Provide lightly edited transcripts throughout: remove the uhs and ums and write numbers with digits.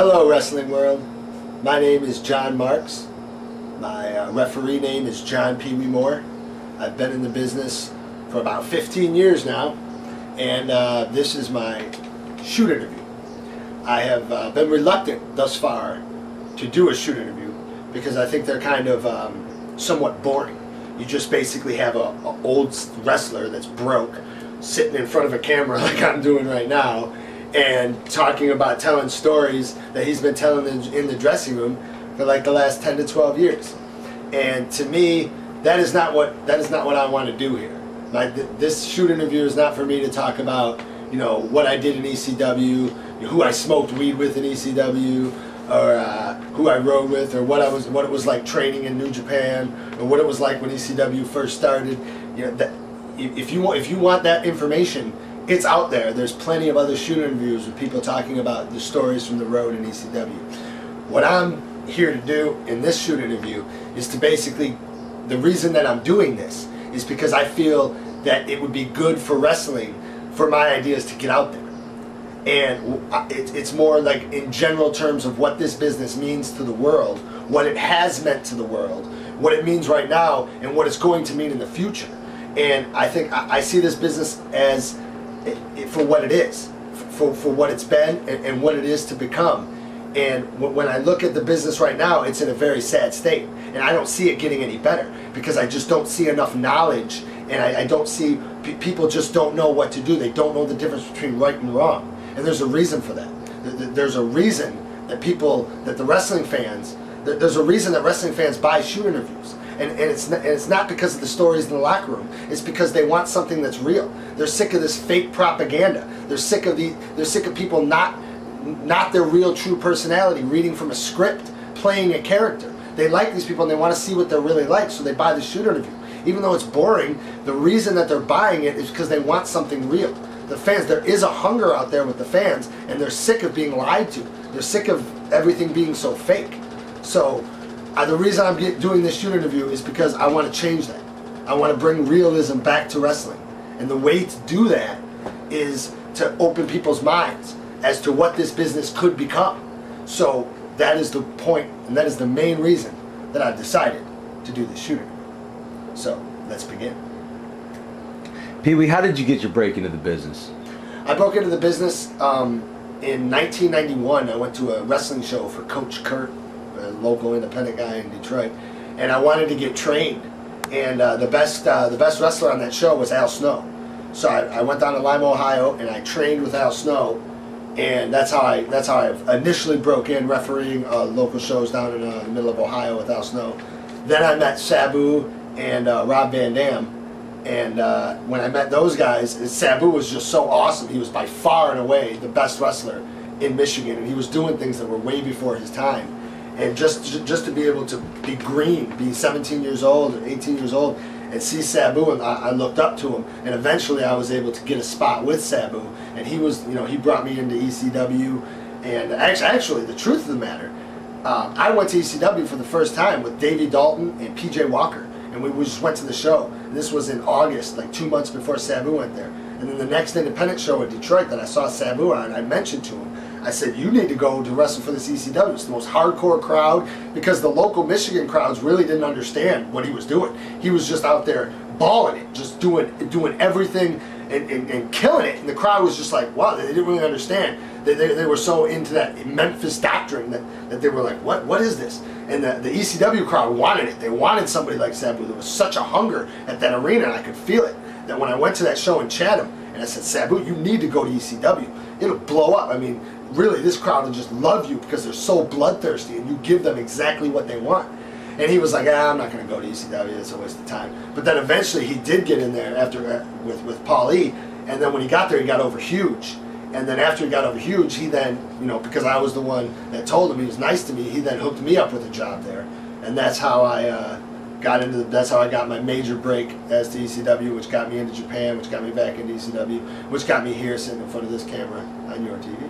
Hello, wrestling world. My name is John Marks. My referee name is John Pee Wee Moore. I've been in the business for about 15 years now, and this is my shoot interview. I have been reluctant thus far to do a shoot interview because I think they're kind of somewhat boring. You just basically have an old wrestler that's broke sitting in front of a camera like I'm doing right now and talking about telling stories that he's been telling in the dressing room for like the last 10 to 12 years. And to me, that is not what I want to do here. This shoot interview is not for me to talk about, what I did in ECW, who I smoked weed with in ECW, or who I rode with, or what it was like training in New Japan, or what it was like when ECW first started. If you want that information, it's out there. There's plenty of other shoot interviews with people talking about the stories from the road in ECW. What I'm here to do in this shoot interview is to basically, the reason that I'm doing this is because I feel that it would be good for wrestling for my ideas to get out there. And it's more like in general terms of what this business means to the world, what it has meant to the world, what it means right now, and what it's going to mean in the future. And I think I see this business as for what it is, for what it's been and what it is to become. And when I look at the business right now, it's in a very sad state. And I don't see it getting any better because I just don't see enough knowledge, and I don't see, people just don't know what to do. They don't know the difference between right and wrong. And there's a reason for that. There's a reason that the wrestling fans, there's a reason that wrestling fans buy shoot interviews. And it's not because of the stories in the locker room. It's because they want something that's real. They're sick of this fake propaganda. They're sick of people not their real true personality, reading from a script, playing a character. They like these people and they want to see what they're really like, so they buy the shoot interview. Even though it's boring, the reason that they're buying it is because they want something real. The fans, there is a hunger out there with the fans, and they're sick of being lied to. They're sick of everything being so fake. So the reason I'm doing this shoot interview is because I want to change that. I want to bring realism back to wrestling. And the way to do that is to open people's minds as to what this business could become. So that is the point, and that is the main reason that I've decided to do this shoot interview. So let's begin. Pee Wee, how did you get your break into the business? I broke into the business in 1991. I went to a wrestling show for Coach Kurt, a local independent guy in Detroit, and I wanted to get trained. And the best wrestler on that show was Al Snow. So I went down to Lima, Ohio, and I trained with Al Snow, and that's how I initially broke in, refereeing local shows down in the middle of Ohio with Al Snow. Then I met Sabu and Rob Van Dam. And when I met those guys, Sabu was just so awesome. He was by far and away the best wrestler in Michigan, and he was doing things that were way before his time. And just to be able to be green, be 17 years old or 18 years old, and see Sabu, and I looked up to him. And eventually I was able to get a spot with Sabu, and he was, he brought me into ECW. And actually, the truth of the matter, I went to ECW for the first time with Davey Dalton and PJ Walker. And we just went to the show. And this was in August, like 2 months before Sabu went there. And then the next independent show in Detroit that I saw Sabu on, I mentioned to him, I said, you need to go to wrestle for this ECW. It's the most hardcore crowd, because the local Michigan crowds really didn't understand what he was doing. He was just out there balling it, just doing everything and killing it. And the crowd was just like, wow, they didn't really understand. They were so into that Memphis doctrine that they were like, what is this? And the ECW crowd wanted it. They wanted somebody like Sabu. There was such a hunger at that arena, and I could feel it, that when I went to that show in Chatham, and I said, Sabu, you need to go to ECW. It'll blow up. I mean, really, this crowd will just love you because they're so bloodthirsty, and you give them exactly what they want. And he was like, I'm not going to go to ECW. It's a waste of time. But then eventually he did get in there after with Paul E. And then when he got there, he got over huge. And then after he got over huge, he then, because I was the one that told him, he was nice to me, he then hooked me up with a job there. And that's how I that's how I got my major break as to ECW, which got me into Japan, which got me back into ECW, which got me here sitting in front of this camera on your TV.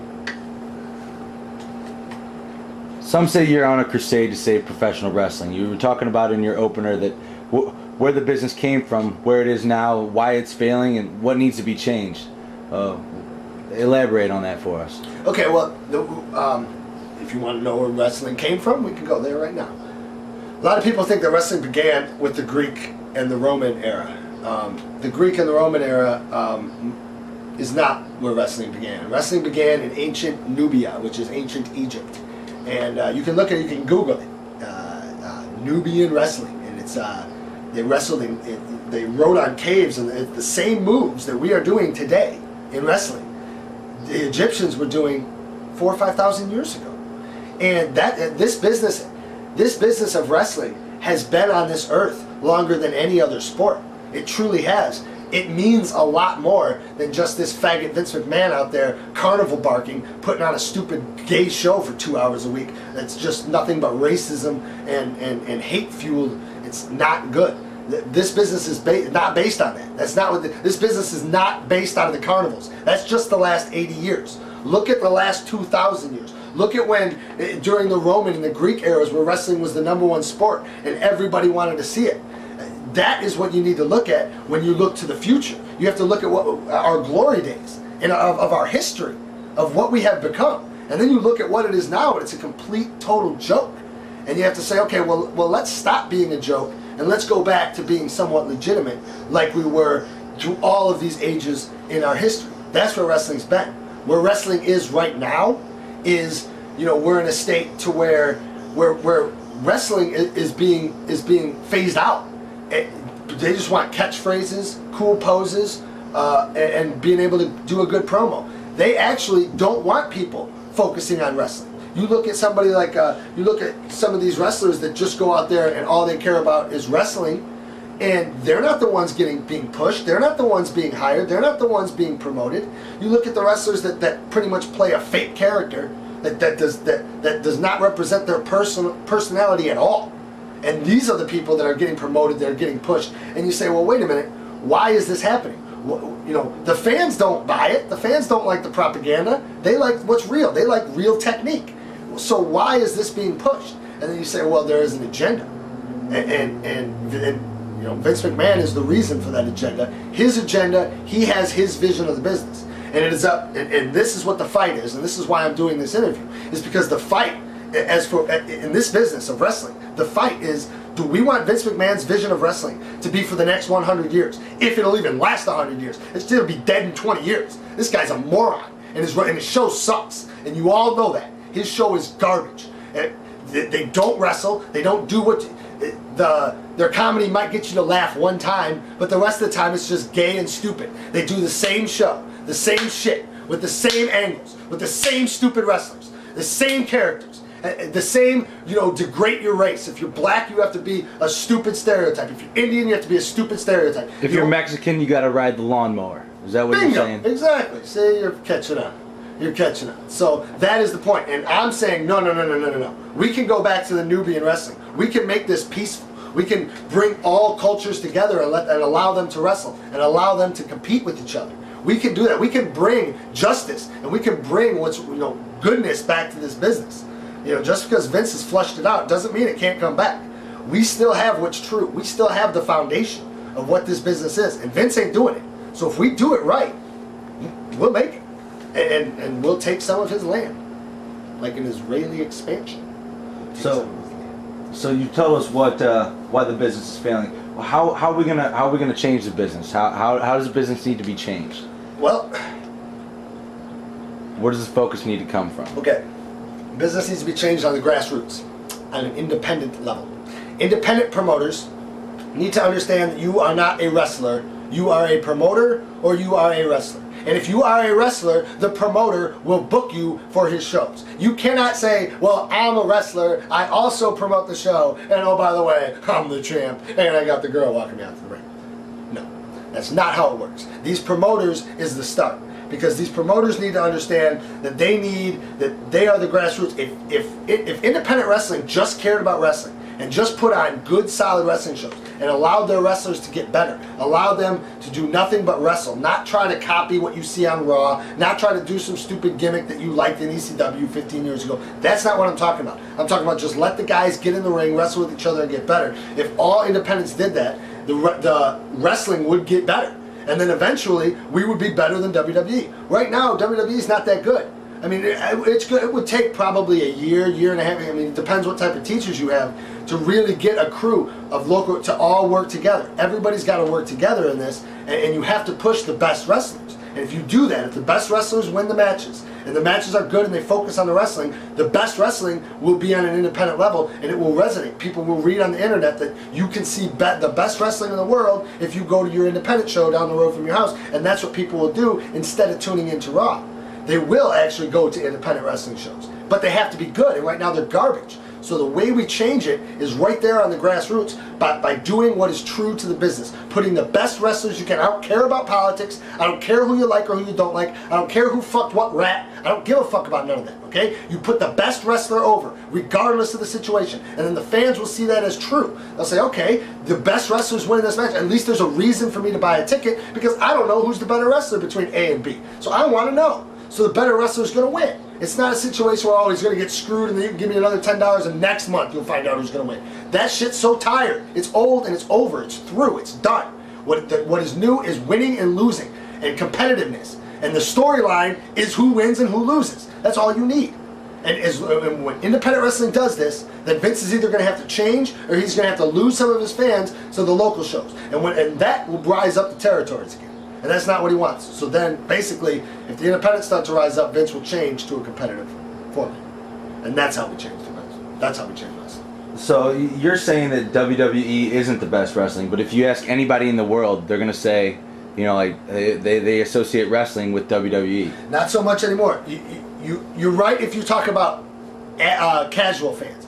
Some say you're on a crusade to save professional wrestling. You were talking about in your opener that where the business came from, where it is now, why it's failing, and what needs to be changed. Elaborate on that for us. Okay, well, if you want to know where wrestling came from, we can go there right now. A lot of people think that wrestling began with the Greek and the Roman era. The Greek and the Roman era is not where wrestling began. Wrestling began in ancient Nubia, which is ancient Egypt. And you can look at it, you can Google it. Nubian wrestling. And it's, they wrestled they rode on caves, and it's the same moves that we are doing today in wrestling. The Egyptians were doing 4,000 or 5,000 years ago. And this business of wrestling has been on this earth longer than any other sport. It truly has. It means a lot more than just this faggot Vince McMahon out there carnival barking, putting on a stupid gay show for 2 hours a week. That's just nothing but racism and hate fueled. It's not good. This business is not based on that. That's not what this business is not based on the carnivals. That's just the last 80 years. Look at the last 2,000 years. Look at when, during the Roman and the Greek eras, where wrestling was the #1 sport and everybody wanted to see it. That is what you need to look at when you look to the future. You have to look at what our glory days and of our history, of what we have become. And then you look at what it is now, and it's a complete, total joke. And you have to say, okay, well, let's stop being a joke, and let's go back to being somewhat legitimate, like we were through all of these ages in our history. That's where wrestling's been. Where wrestling is right now is, we're in a state to where wrestling is being phased out. They just want catchphrases, cool poses, and being able to do a good promo. They actually don't want people focusing on wrestling. You look at somebody like, you look at some of these wrestlers that just go out there and all they care about is wrestling, and they're not the ones being pushed. They're not the ones being hired. They're not the ones being promoted. You look at the wrestlers that pretty much play a fake character that does not represent their personality at all. And these are the people that are getting promoted, that are getting pushed. And you say, well, wait a minute, why is this happening? The fans don't buy it. The fans don't like the propaganda. They like what's real. They like real technique. So why is this being pushed? And then you say, well, there is an agenda. And Vince McMahon is the reason for that agenda. His agenda, he has his vision of the business. And it is up, and this is what the fight is, and this is why I'm doing this interview, is because the fight, in this business of wrestling, the fight is, do we want Vince McMahon's vision of wrestling to be for the next 100 years? If it'll even last 100 years. It's still be dead in 20 years. This guy's a moron, and his show sucks, and you all know that. His show is garbage. They don't wrestle. They don't do what... Their comedy might get you to laugh one time, but the rest of the time it's just gay and stupid. They do the same show, the same shit, with the same angles, with the same stupid wrestlers, the same characters, the same, degrade your race. If you're black, you have to be a stupid stereotype. If you're Indian, you have to be a stupid stereotype. If you're Mexican, you gotta ride the lawnmower. Is that what Bingo, you're saying? Exactly. See, you're catching on. You're catching on. So that is the point. And I'm saying, no. We can go back to the Nubian wrestling. We can make this peaceful. We can bring all cultures together and allow them to wrestle and allow them to compete with each other. We can do that. We can bring justice and we can bring goodness back to this business. Just because Vince has flushed it out doesn't mean it can't come back. We still have what's true. We still have the foundation of what this business is, and Vince ain't doing it. So if we do it right, we'll make it, and we'll take some of his land, like an Israeli expansion. So you tell us why the business is failing. How are we gonna change the business? How does the business need to be changed? Well, where does the focus need to come from? Okay, business needs to be changed on the grassroots, on an independent level. Independent promoters need to understand that you are not a wrestler. You are a promoter, or you are a wrestler. And if you are a wrestler, the promoter will book you for his shows. You cannot say, well, I'm a wrestler, I also promote the show, and oh, by the way, I'm the champ, and I got the girl walking me out to the ring. No, that's not how it works. These promoters is the start. Because these promoters need to understand that they are the grassroots. If independent wrestling just cared about wrestling, and just put on good, solid wrestling shows, and allowed their wrestlers to get better, allowed them to do nothing but wrestle, not try to copy what you see on Raw, not try to do some stupid gimmick that you liked in ECW 15 years ago. That's not what I'm talking about. I'm talking about just let the guys get in the ring, wrestle with each other, and get better. If all independents did that, the wrestling would get better. And then eventually, we would be better than WWE. Right now, WWE is not that good. I mean, it's good. It would take probably a year, year and a half. I mean, it depends what type of teachers you have to really get a crew of local to all work together. Everybody's got to work together in this, and you have to push the best wrestlers. And if you do that, if the best wrestlers win the matches, and the matches are good and they focus on the wrestling, the best wrestling will be on an independent level, and it will resonate. People will read on the internet that you can see the best wrestling in the world if you go to your independent show down the road from your house, and that's what people will do instead of tuning into Raw. They will actually go to independent wrestling shows, but they have to be good, and right now they're garbage. So the way we change it is right there on the grassroots by doing what is true to the business, putting the best wrestlers you can. I don't care about politics. I don't care who you like or who you don't like. I don't care who fucked what rat. I don't give a fuck about none of that, okay? You put the best wrestler over, regardless of the situation, and then the fans will see that as true. They'll say, okay, the best wrestler's winning this match. At least there's a reason for me to buy a ticket because I don't know who's the better wrestler between A and B. So I want to know. So the better wrestler's going to win. It's not a situation where, oh, he's going to get screwed and then you can give me another $10 and next month you'll find out who's going to win. That shit's so tired. It's old and it's over. It's through. It's done. What is new is winning and losing and competitiveness. And the storyline is who wins and who loses. That's all you need. And when independent wrestling does this, then Vince is either going to have to change or he's going to have to lose some of his fans to the local shows. And that will rise up the territories again. And that's not what he wants. So then, basically, if the independents start to rise up, Vince will change to a competitive format. And that's how we change the wrestling. That's how we change wrestling. So you're saying that WWE isn't the best wrestling, but if you ask anybody in the world, they're going to say, you know, like they associate wrestling with WWE. Not so much anymore. You're right if you talk about casual fans.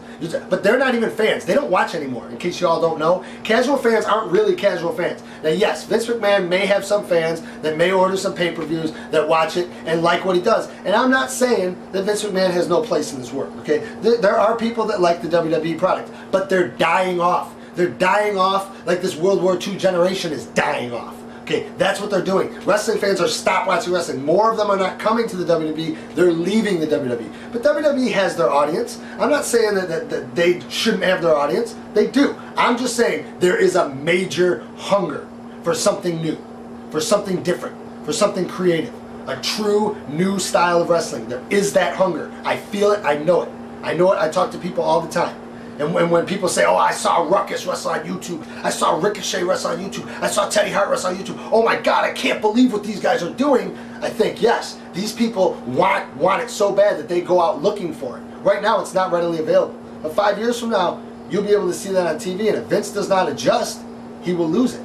But they're not even fans. They don't watch anymore, in case you all don't know. Casual fans aren't really casual fans. Now, yes, Vince McMahon may have some fans that may order some pay-per-views that watch it and like what he does. And I'm not saying that Vince McMahon has no place in this world, okay? There are people that like the WWE product, but they're dying off. They're dying off like this World War II generation is dying off. Okay, that's what they're doing. Wrestling fans are stop watching wrestling. More of them are not coming to the WWE. They're leaving the WWE. But WWE has their audience. I'm not saying that they shouldn't have their audience. They do. I'm just saying there is a major hunger for something new, for something different, for something creative. A true new style of wrestling. There is that hunger. I feel it. I know it. I know it. I talk to people all the time. And when people say, oh, I saw Ruckus wrestle on YouTube, I saw Ricochet wrestle on YouTube, I saw Teddy Hart wrestle on YouTube, oh my God, I can't believe what these guys are doing, I think, yes, these people want it so bad that they go out looking for it. Right now, it's not readily available. But 5 years from now, you'll be able to see that on TV, and if Vince does not adjust, he will lose it.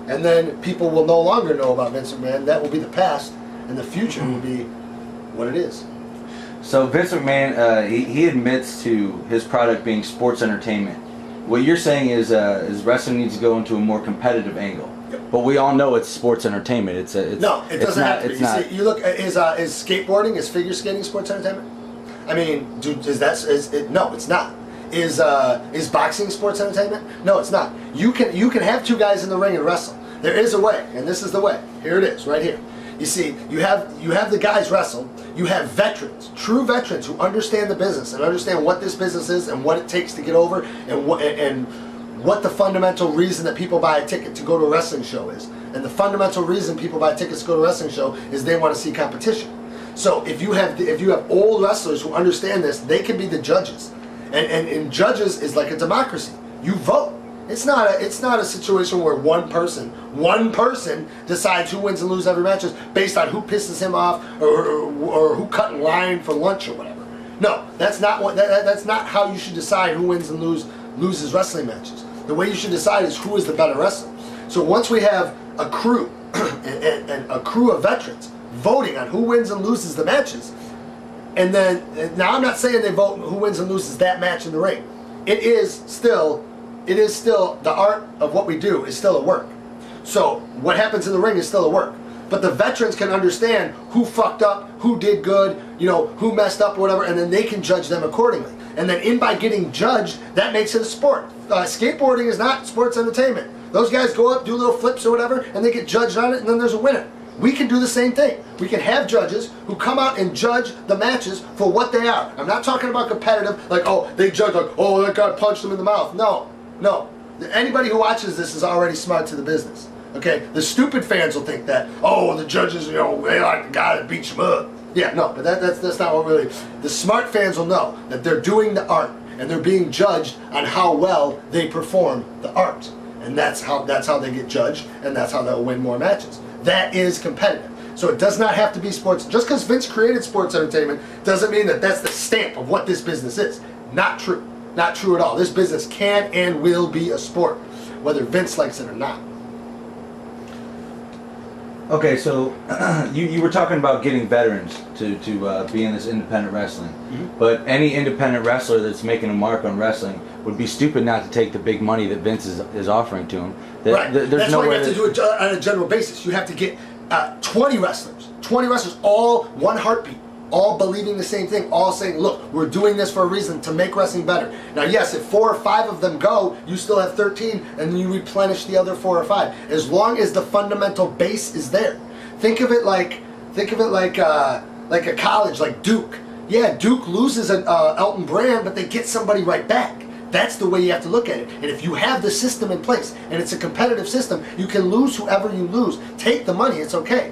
And then people will no longer know about Vince McMahon. That will be the past, and the future will be what it is. So Vince McMahon, he admits to his product being sports entertainment. What you're saying is wrestling needs to go into a more competitive angle. Yep. But we all know it's sports entertainment. No, it doesn't have to be. See, you look, is skateboarding, is figure skating sports entertainment? I mean, no, it's not. Is boxing sports entertainment? No, it's not. You can have two guys in the ring and wrestle. There is a way, and this is the way. Here it is, right here. You see, you have the guys wrestle. You have veterans, true veterans who understand the business and understand what this business is and what it takes to get over and what the fundamental reason that people buy a ticket to go to a wrestling show is. And the fundamental reason people buy tickets to go to a wrestling show is they want to see competition. So if you have old wrestlers who understand this, they can be the judges. And judges is like a democracy. You vote. It's not a situation where one person decides who wins and loses every match based on who pisses him off or who cut in line for lunch or whatever. No, that's not how you should decide who wins and loses wrestling matches. The way you should decide is who is the better wrestler. So once we have a crew and a crew of veterans voting on who wins and loses the matches, and then now I'm not saying they vote who wins and loses that match in the ring. It is still the art of what we do is still a work. So what happens in the ring is still a work. But the veterans can understand who fucked up, who did good, who messed up or whatever, and then they can judge them accordingly. And then by getting judged, that makes it a sport. Skateboarding is not sports entertainment. Those guys go up, do little flips or whatever, and they get judged on it, and then there's a winner. We can do the same thing. We can have judges who come out and judge the matches for what they are. I'm not talking about competitive, like, oh, they judge like, oh, that guy punched him in the mouth. No. Anybody who watches this is already smart to the business. Okay? The stupid fans will think that, oh, the judges, they like the guy that beats him up. Yeah, no, but that's not what really. The smart fans will know that they're doing the art and they're being judged on how well they perform the art, and that's how they get judged, and that's how they'll win more matches. That is competitive. So it does not have to be sports. Just because Vince created sports entertainment doesn't mean that that's the stamp of what this business is. Not true. Not true at all. This business can and will be a sport, whether Vince likes it or not. Okay, so you were talking about getting veterans to be in this independent wrestling, but any independent wrestler that's making a mark on wrestling would be stupid not to take the big money that Vince is offering to him. Right. There's that's no why you way have to do it on a general basis. You have to get 20 wrestlers, all one heartbeat, all believing the same thing, all saying, look, we're doing this for a reason, to make wrestling better. Now, yes, if 4 or 5 of them go, you still have 13, and you replenish the other 4 or 5. As long as the fundamental base is there. Think of it like a college, like Duke. Yeah, Duke loses an Elton Brand, but they get somebody right back. That's the way you have to look at it. And if you have the system in place, and it's a competitive system, you can lose whoever you lose. Take the money, it's okay.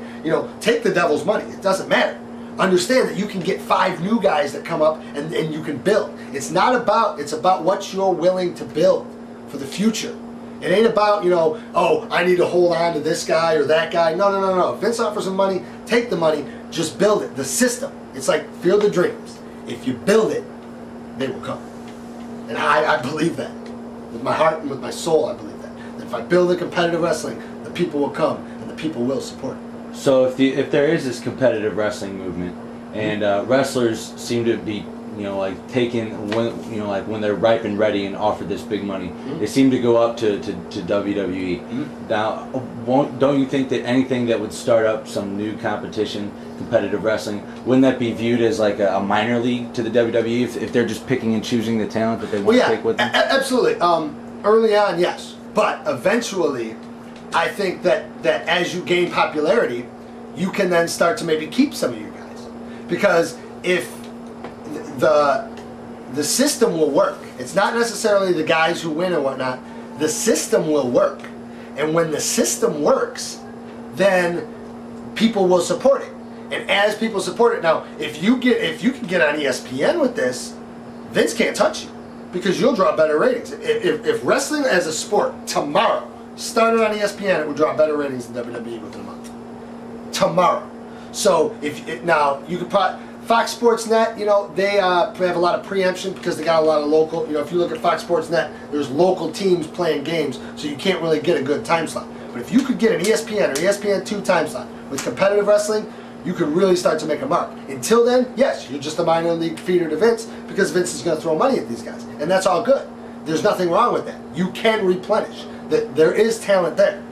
Take the devil's money, it doesn't matter. Understand that you can get 5 new guys that come up and you can build. It's about what you're willing to build for the future. It ain't about, I need to hold on to this guy or that guy. No. If Vince offers some money, take the money, just build it. The system. It's like Field of Dreams. If you build it, they will come. And I believe that. With my heart and with my soul, I believe that. That if I build a competitive wrestling, the people will come and the people will support it. So if there is this competitive wrestling movement, and wrestlers seem to be taking when they're ripe and ready and offered this big money, they seem to go up to WWE. Now, don't you think that anything that would start up some new competition, competitive wrestling, wouldn't that be viewed as like a minor league to the WWE if they're just picking and choosing the talent that they want to take with them? Absolutely. Early on, yes, but eventually, I think that as you gain popularity, you can then start to maybe keep some of your guys, because if the system will work. It's not necessarily the guys who win and whatnot. The system will work, and when the system works, then people will support it. And as people support it, now if you can get on ESPN with this, Vince can't touch you, because you'll draw better ratings. If wrestling as a sport tomorrow started on ESPN, it would draw better ratings than WWE within a month. Tomorrow. So now you could probably. Fox Sports Net, they have a lot of preemption because they got a lot of local. If you look at Fox Sports Net, there's local teams playing games, so you can't really get a good time slot. But if you could get an ESPN or ESPN2 time slot with competitive wrestling, you could really start to make a mark. Until then, yes, you're just a minor league feeder to Vince, because Vince is going to throw money at these guys, and that's all good. There's nothing wrong with that. You can replenish. There is talent there.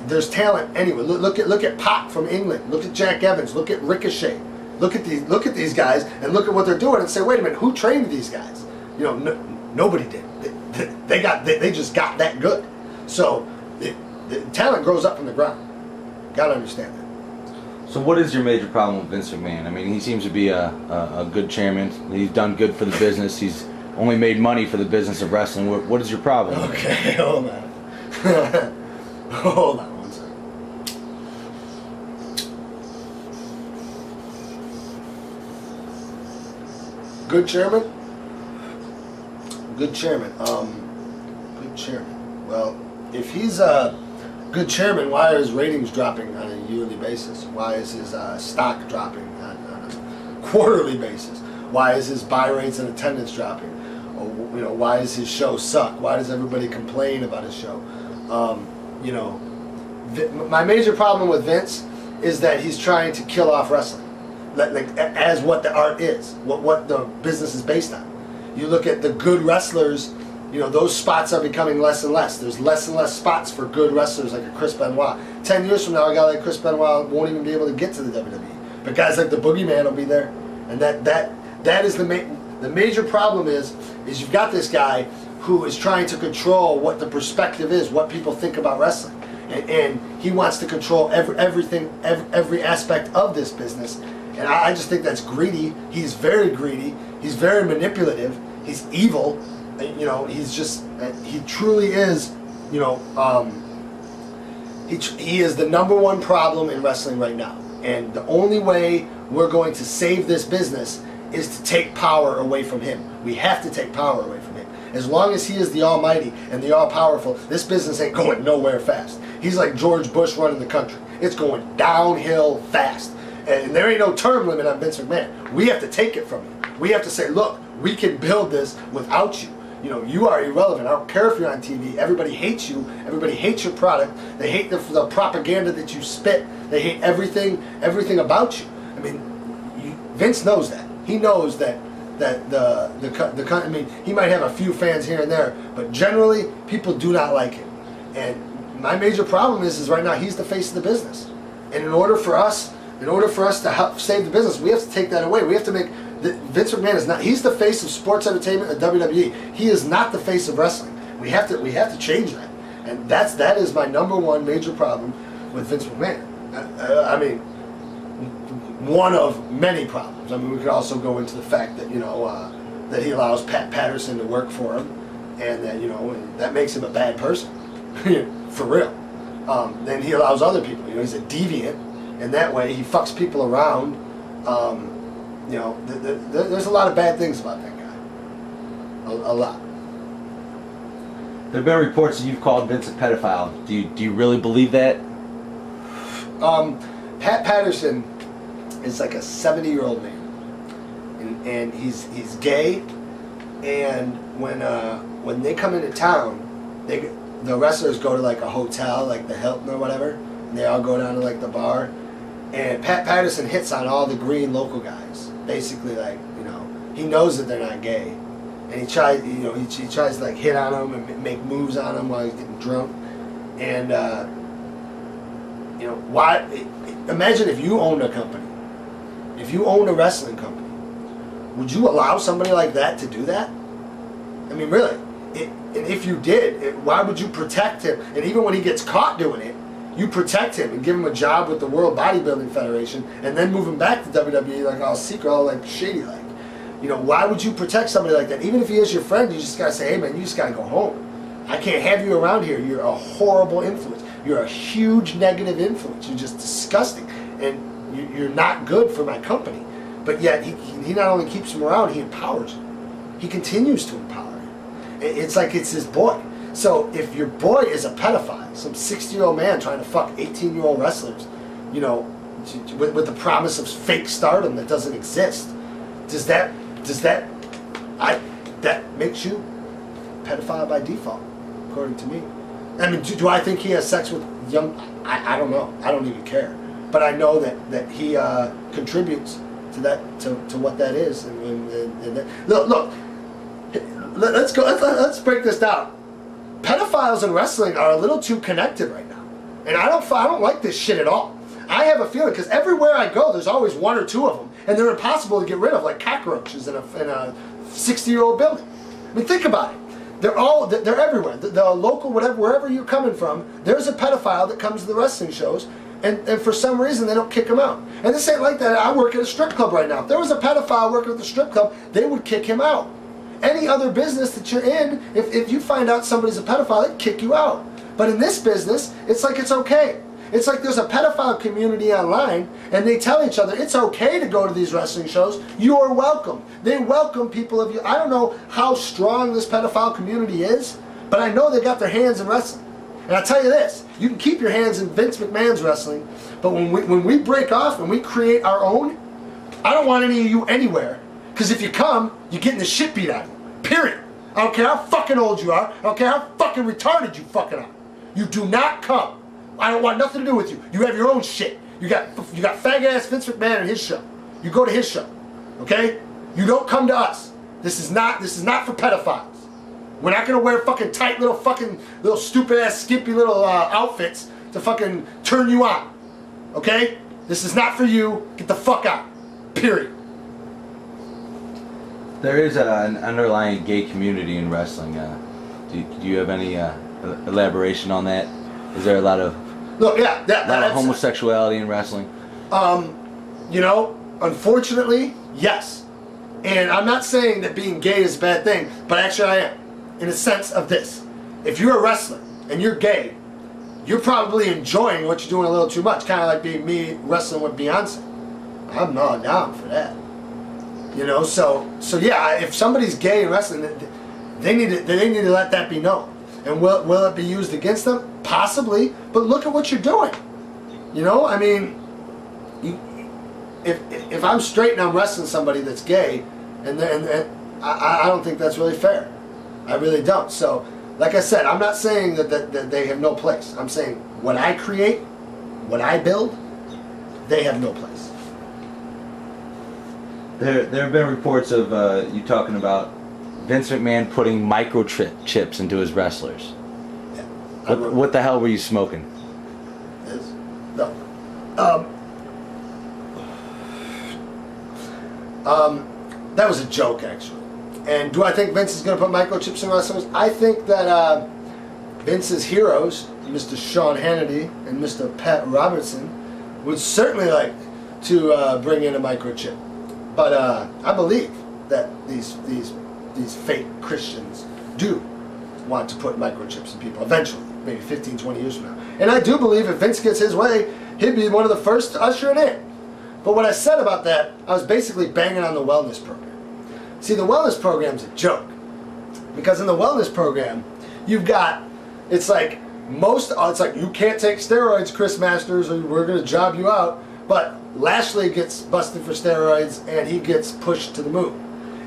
There's talent anyway. Look at Pac from England. Look at Jack Evans. Look at Ricochet. Look at these guys and look at what they're doing and say, wait a minute, who trained these guys? Nobody did. They just got that good. So the talent grows up from the ground. Got to understand that. So what is your major problem with Vince McMahon? I mean, he seems to be a good chairman. He's done good for the business. He's only made money for the business of wrestling. What is your problem? Okay, hold on. Hold on. Good chairman. Good chairman. Well, if he's a good chairman, why are his ratings dropping on a yearly basis? Why is his stock dropping on a quarterly basis? Why is his buy rates and attendance dropping? Or, why does his show suck? Why does everybody complain about his show? My major problem with Vince is that he's trying to kill off wrestling. As what the art is, what the business is based on. You look at the good wrestlers, those spots are becoming less and less. There's less and less spots for good wrestlers like a Chris Benoit. 10 years from now, a guy like Chris Benoit won't even be able to get to the WWE. But guys like the Boogeyman will be there. And that is the major problem is you've got this guy who is trying to control what the perspective is, what people think about wrestling. And he wants to control everything, every aspect of this business. And I just think that's greedy. He's very greedy. He's very manipulative. He's evil. He truly is, he is the number one problem in wrestling right now. And the only way we're going to save this business is to take power away from him. We have to take power away from him. As long as he is the almighty and the all-powerful, this business ain't going nowhere fast. He's like George Bush running the country. It's going downhill fast. And there ain't no term limit on Vince McMahon. We have to take it from him. We have to say, look, we can build this without you. You know, you are irrelevant. I don't care if you're on TV. Everybody hates you. Everybody hates your product. They hate the propaganda that you spit. They hate everything about you. I mean, Vince knows that. He knows that I mean, he might have a few fans here and there, but generally people do not like him. And my major problem is right now he's the face of the business. And in order for us to help save the business, we have to take that away. We have to make Vince McMahon is not. He's the face of sports entertainment at WWE. He is not the face of wrestling. We have to change that. And that is my number one major problem with Vince McMahon. I mean, one of many problems. I mean, we could also go into the fact that that he allows Pat Patterson to work for him, and that that makes him a bad person, for real. Then he allows other people. He's a deviant, and that way he fucks people around. There's a lot of bad things about that guy. A lot. There have been reports that you've called Vince a pedophile. Do you really believe that? Pat Patterson is like a 70-year-old man, and he's gay. And when they come into town, the wrestlers go to like a hotel, like the Hilton or whatever, and they all go down to like the bar. And Pat Patterson hits on all the green local guys. Basically, he knows that they're not gay, and he tries to like hit on them and make moves on them while he's getting drunk. And why? Imagine if you owned a company, if you owned a wrestling company, would you allow somebody like that to do that? I mean, really. And if you did, why would you protect him? And even when he gets caught doing it, you protect him and give him a job with the World Bodybuilding Federation, and then move him back to WWE like all secret, all like shady like. Why would you protect somebody like that? Even if he is your friend, you just gotta say, hey man, you just gotta go home. I can't have you around here. You're a horrible influence. You're a huge negative influence. You're just disgusting, and you're not good for my company. But yet he not only keeps him around, he empowers him. He continues to empower him. It's like it's his boy. So if your boy is a pedophile, some 60-year-old man trying to fuck 18-year-old wrestlers, with the promise of fake stardom that doesn't exist, that makes you a pedophile by default, according to me. I mean, do I think he has sex with young? I don't know. I don't even care. But I know that he contributes to that, to what that is. And look, let's break this down. Pedophiles in wrestling are a little too connected right now, and I don't like this shit at all. I have a feeling because everywhere I go, there's always one or two of them, and they're impossible to get rid of, like cockroaches in a 60-year-old building. I mean, think about it. They're everywhere. The local, wherever you're coming from, there's a pedophile that comes to the wrestling shows, and for some reason they don't kick him out. And this ain't like that. I work at a strip club right now. If there was a pedophile working at the strip club, they would kick him out. Any other business that you're in, if you find out somebody's a pedophile, they kick you out. But in this business, it's like it's okay. It's like there's a pedophile community online, and they tell each other it's okay to go to these wrestling shows. You're welcome. They welcome people of you. I don't know how strong this pedophile community is, but I know they got their hands in wrestling. And I'll tell you this, you can keep your hands in Vince McMahon's wrestling, but when we break off and we create our own, I don't want any of you anywhere. Because if you come, you're getting the shit beat out of you. Period. I don't care how fucking old you are. I don't care how fucking retarded you fucking are. You do not come. I don't want nothing to do with you. You have your own shit. You got fag ass Vince McMahon and his show. You go to his show. Okay? You don't come to us. This is not for pedophiles. We're not gonna wear fucking tight little stupid ass skimpy little outfits to fucking turn you on. Okay? This is not for you. Get the fuck out. Period. There is an underlying gay community in wrestling. Do you have any elaboration on that? Is there a lot of homosexuality in wrestling? Unfortunately, yes. And I'm not saying that being gay is a bad thing, but actually I am. In a sense of this. If you're a wrestler and you're gay, you're probably enjoying what you're doing a little too much. Kind of like being me wrestling with Beyonce. I'm not down for that. You know, so yeah, if somebody's gay in wrestling, they need to let that be known. And will it be used against them? Possibly, but look at what you're doing. You know, I mean, if I'm straight and I'm wrestling somebody that's gay, and I don't think that's really fair. I really don't. So, like I said, I'm not saying that they have no place. I'm saying what I create, what I build, they have no place. There have been reports of you talking about Vince McMahon putting microchips into his wrestlers. Yeah. What the hell were you smoking? No. That was a joke, actually. And do I think Vince is going to put microchips in wrestlers? I think that Vince's heroes, Mr. Sean Hannity and Mr. Pat Robertson, would certainly like to bring in a microchip. But I believe that these fake Christians do want to put microchips in people eventually, maybe 15, 20 years from now. And I do believe if Vince gets his way, he'd be one of the first to usher it in. But what I said about that, I was basically banging on the wellness program. See, the wellness program's a joke. Because in the wellness program, you've got, it's like you can't take steroids, Chris Masters, or we're going to job you out. But Lashley gets busted for steroids and he gets pushed to the moon.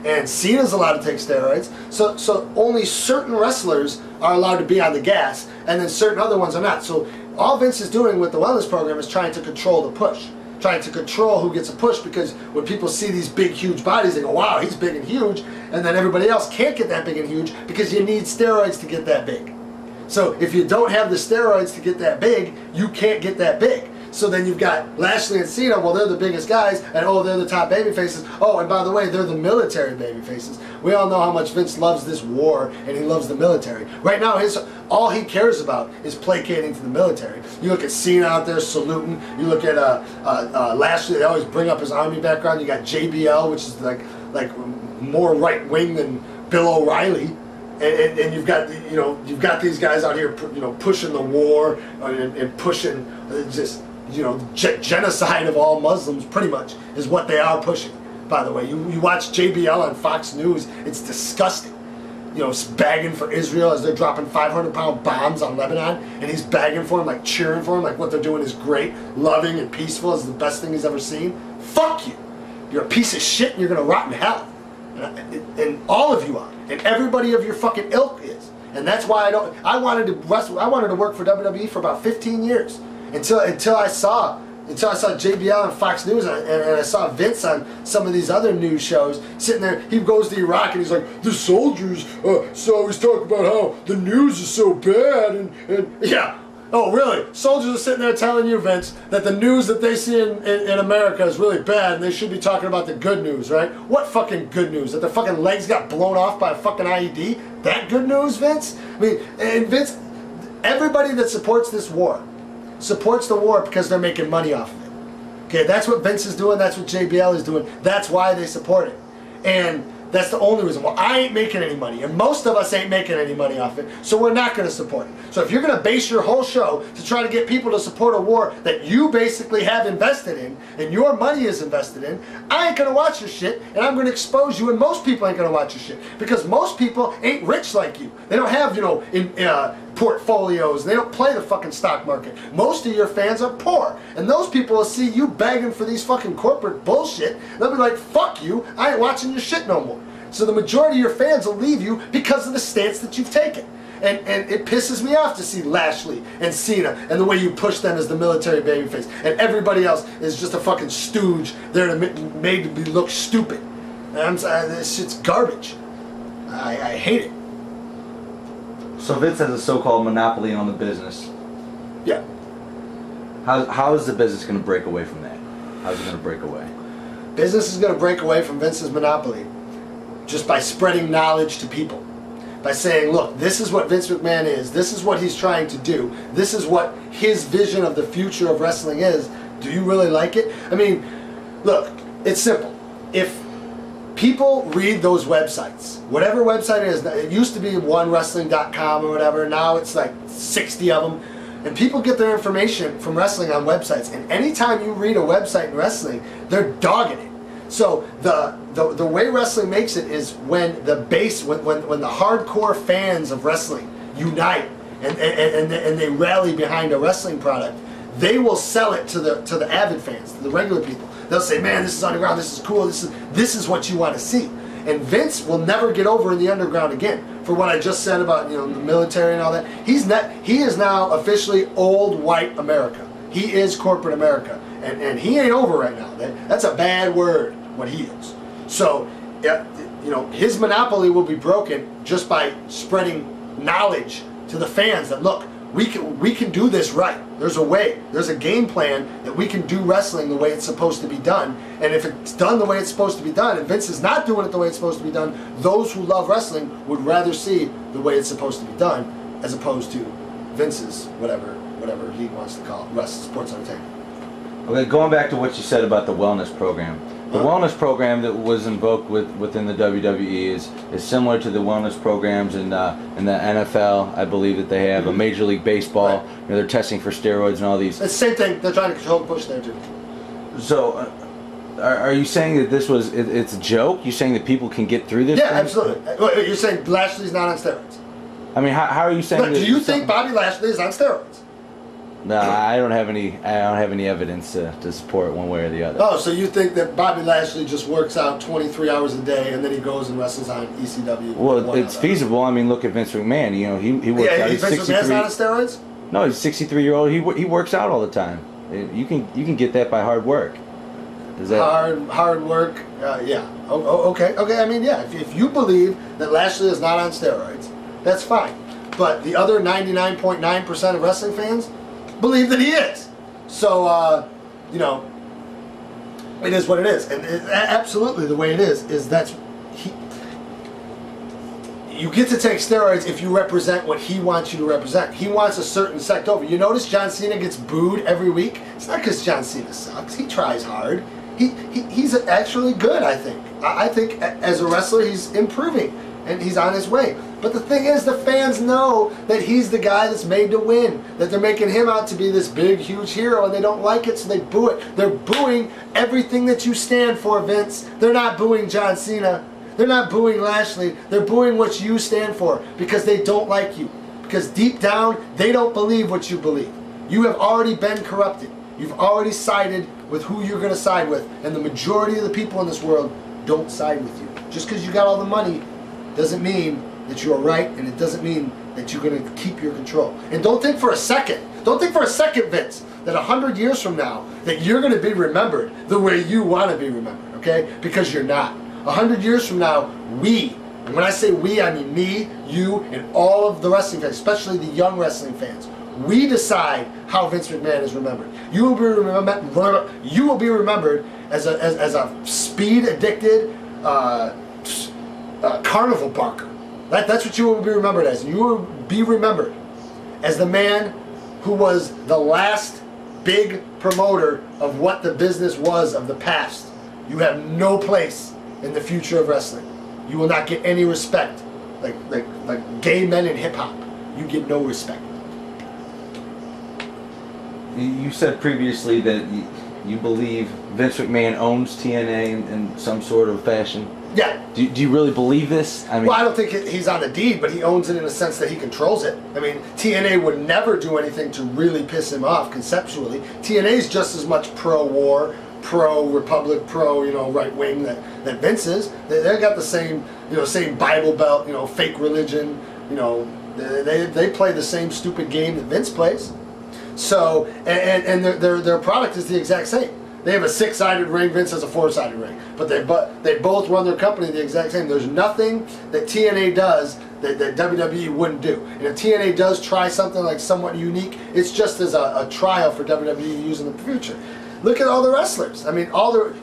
And Cena's allowed to take steroids, so only certain wrestlers are allowed to be on the gas, and then certain other ones are not. So all Vince is doing with the wellness program is trying to control the push, trying to control who gets a push, because when people see these big, huge bodies, they go, wow, he's big and huge, and then everybody else can't get that big and huge because you need steroids to get that big. So if you don't have the steroids to get that big, you can't get that big. So then you've got Lashley and Cena, well, they're the biggest guys, and oh, they're the top baby faces. Oh, and by the way, they're the military baby faces. We all know how much Vince loves this war, and he loves the military. Right now, all he cares about is placating to the military. You look at Cena out there saluting. You look at Lashley, they always bring up his army background. You got JBL, which is like more right wing than Bill O'Reilly. And you've got these guys out here, pushing the war and pushing just genocide of all Muslims, pretty much, is what they are pushing. By the way, you watch JBL on Fox News, it's disgusting. Bagging for Israel as they're dropping 500-pound bombs on Lebanon, and he's bagging for him, like cheering for him, like what they're doing is great, loving and peaceful, is the best thing he's ever seen. Fuck you. You're a piece of shit and you're gonna rot in hell. And all of you are, and everybody of your fucking ilk is. And that's why I wanted to work for WWE for about 15 years. Until I saw JBL on Fox News, and I saw Vince on some of these other news shows sitting there. He goes to Iraq and he's like, the soldiers always talk about how the news is so bad, and yeah. Oh, really? Soldiers are sitting there telling you, Vince, that the news that they see in America is really bad, and they should be talking about the good news, right? What fucking good news? That their fucking legs got blown off by a fucking IED? That good news, Vince? I mean, and Vince, everybody that supports this war supports the war because they're making money off of it. Okay, that's what Vince is doing, that's what JBL is doing, that's why they support it. And that's the only reason. Well, I ain't making any money, and most of us ain't making any money off it, so we're not going to support it. So if you're going to base your whole show to try to get people to support a war that you basically have invested in, and your money is invested in, I ain't going to watch your shit, and I'm going to expose you, and most people ain't going to watch your shit, because most people ain't rich like you. They don't have, portfolios, and they don't play the fucking stock market. Most of your fans are poor, and those people will see you begging for these fucking corporate bullshit. They'll be like, fuck you, I ain't watching your shit no more. So the majority of your fans will leave you because of the stance that you've taken. And it pisses me off to see Lashley and Cena and the way you push them as the military babyface, and everybody else is just a fucking stooge there to made to be look stupid. And I'm saying, this shit's garbage. I hate it. So Vince has a so-called monopoly on the business. Yeah. How is the business going to break away from that? How's it going to break away? Business is going to break away from Vince's monopoly just by spreading knowledge to people. By saying, look, this is what Vince McMahon is. This is what he's trying to do. This is what his vision of the future of wrestling is. Do you really like it? I mean, look, it's simple. If people read those websites, whatever website it is, it used to be onewrestling.com or whatever, now it's like 60 of them. And people get their information from wrestling on websites. And anytime you read a website in wrestling, they're dogging it. So the way wrestling makes it is when the hardcore fans of wrestling unite and they rally behind a wrestling product, they will sell it to the avid fans, to the regular people. They'll say, man, this is underground, this is cool, this is what you want to see. And Vince will never get over in the underground again. For what I just said about the military and all that, he is now officially old white America. He is corporate America, and he ain't over right now. That's a bad word, what he is. So, his monopoly will be broken just by spreading knowledge to the fans that look, we can do this right. There's a way. There's a game plan that we can do wrestling the way it's supposed to be done. And if it's done the way it's supposed to be done, and Vince is not doing it the way it's supposed to be done, those who love wrestling would rather see the way it's supposed to be done as opposed to Vince's whatever he wants to call it, sports entertainment. Okay, going back to what you said about the wellness program. The wellness program that was invoked within the WWE is similar to the wellness programs in the NFL. I believe that they have a Major League Baseball. Right. They're testing for steroids and all these. It's the same thing. They're trying to control and push there too. So, are you saying that it's a joke? You saying that people can get through this? Yeah, thing? absolutely. You're saying Lashley's not on steroids. I mean, how are you saying? But do you think Bobby Lashley is on steroids? No, I don't have any evidence to support it one way or the other. Oh, so you think that Bobby Lashley just works out 23 hours a day and then he goes and wrestles on ECW? Well, it's feasible. I mean, look at Vince McMahon. He works out. Vince McMahon's not on steroids? No, he's a 63-year-old. He works out all the time. You can get that by hard work. Is that hard work? Yeah. Okay. I mean, yeah. If you believe that Lashley is not on steroids, that's fine. But the other 99.9% of wrestling fans believe that he is. So, it is what it is. And absolutely the way it is you get to take steroids if you represent what he wants you to represent. He wants a certain sect over. You notice John Cena gets booed every week? It's not because John Cena sucks. He tries hard. He's actually good, I think. I think as a wrestler he's improving and he's on his way. But the thing is, the fans know that he's the guy that's made to win, that they're making him out to be this big, huge hero, and they don't like it, so they boo it. They're booing everything that you stand for, Vince. They're not booing John Cena. They're not booing Lashley. They're booing what you stand for because they don't like you. Because deep down, they don't believe what you believe. You have already been corrupted. You've already sided with who you're going to side with, and the majority of the people in this world don't side with you. Just because you got all the money doesn't mean that you're right, and it doesn't mean that you're going to keep your control. And don't think for a second, Vince, that 100 years from now, that you're going to be remembered the way you want to be remembered, okay? Because you're not. 100 years from now, and when I say we, I mean me, you, and all of the wrestling fans, especially the young wrestling fans, we decide how Vince McMahon is remembered. You will be remembered as a speed-addicted carnival barker. That's what you will be remembered as. You will be remembered as the man who was the last big promoter of what the business was of the past. You have no place in the future of wrestling. You will not get any respect. Like gay men in hip-hop. You get no respect. You said previously that you believe Vince McMahon owns TNA in some sort of fashion. Yeah. Do you really believe this? I mean, well, I don't think he's on a deed, but he owns it in a sense that he controls it. I mean, TNA would never do anything to really piss him off conceptually. TNA is just as much pro-war, pro-republic, right-wing that Vince is. They got the same Bible Belt, fake religion. They play the same stupid game that Vince plays. So, and their product is the exact same. They have a 6-sided ring, Vince has a 4-sided ring. But they both run their company the exact same. There's nothing that TNA does that WWE wouldn't do. And if TNA does try something like somewhat unique, it's just as a trial for WWE to use in the future. Look at all the wrestlers. I mean,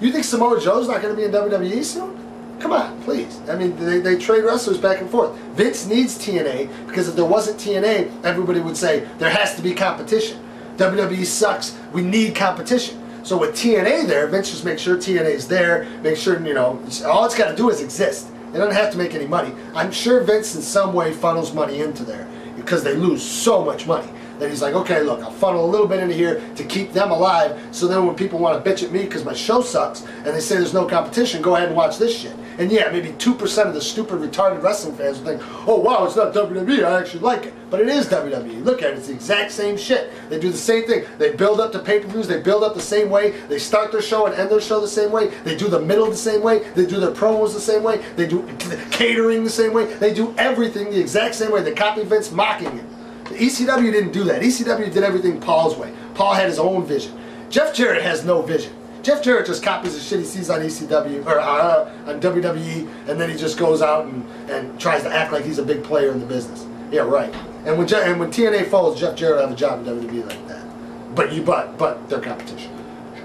you think Samoa Joe's not going to be in WWE soon? Come on, please. I mean, they trade wrestlers back and forth. Vince needs TNA because if there wasn't TNA, everybody would say there has to be competition. WWE sucks. We need competition. So with TNA there, Vince just makes sure TNA is there, make sure, all it's got to do is exist. They don't have to make any money. I'm sure Vince in some way funnels money into there because they lose so much money. that he's like, okay, look, I'll funnel a little bit into here to keep them alive, so then when people want to bitch at me because my show sucks and they say there's no competition, go ahead and watch this shit. And yeah, maybe 2% of the stupid retarded wrestling fans will think, oh wow, it's not WWE, I actually like it. But it is WWE. Look at it, it's the exact same shit. They do the same thing. They build up to pay-per-views, they build up the same way, they start their show and end their show the same way, they do the middle the same way, they do their promos the same way, they do catering the same way, they do everything the exact same way. They copy Vince mocking him. The ECW didn't do that. ECW did everything Paul's way. Paul had his own vision. Jeff Jarrett has no vision. Jeff Jarrett just copies the shit he sees on ECW or on WWE, and then he just goes out and tries to act like he's a big player in the business. Yeah, right. And when TNA falls, Jeff Jarrett will have a job in WWE like that. But they're competition.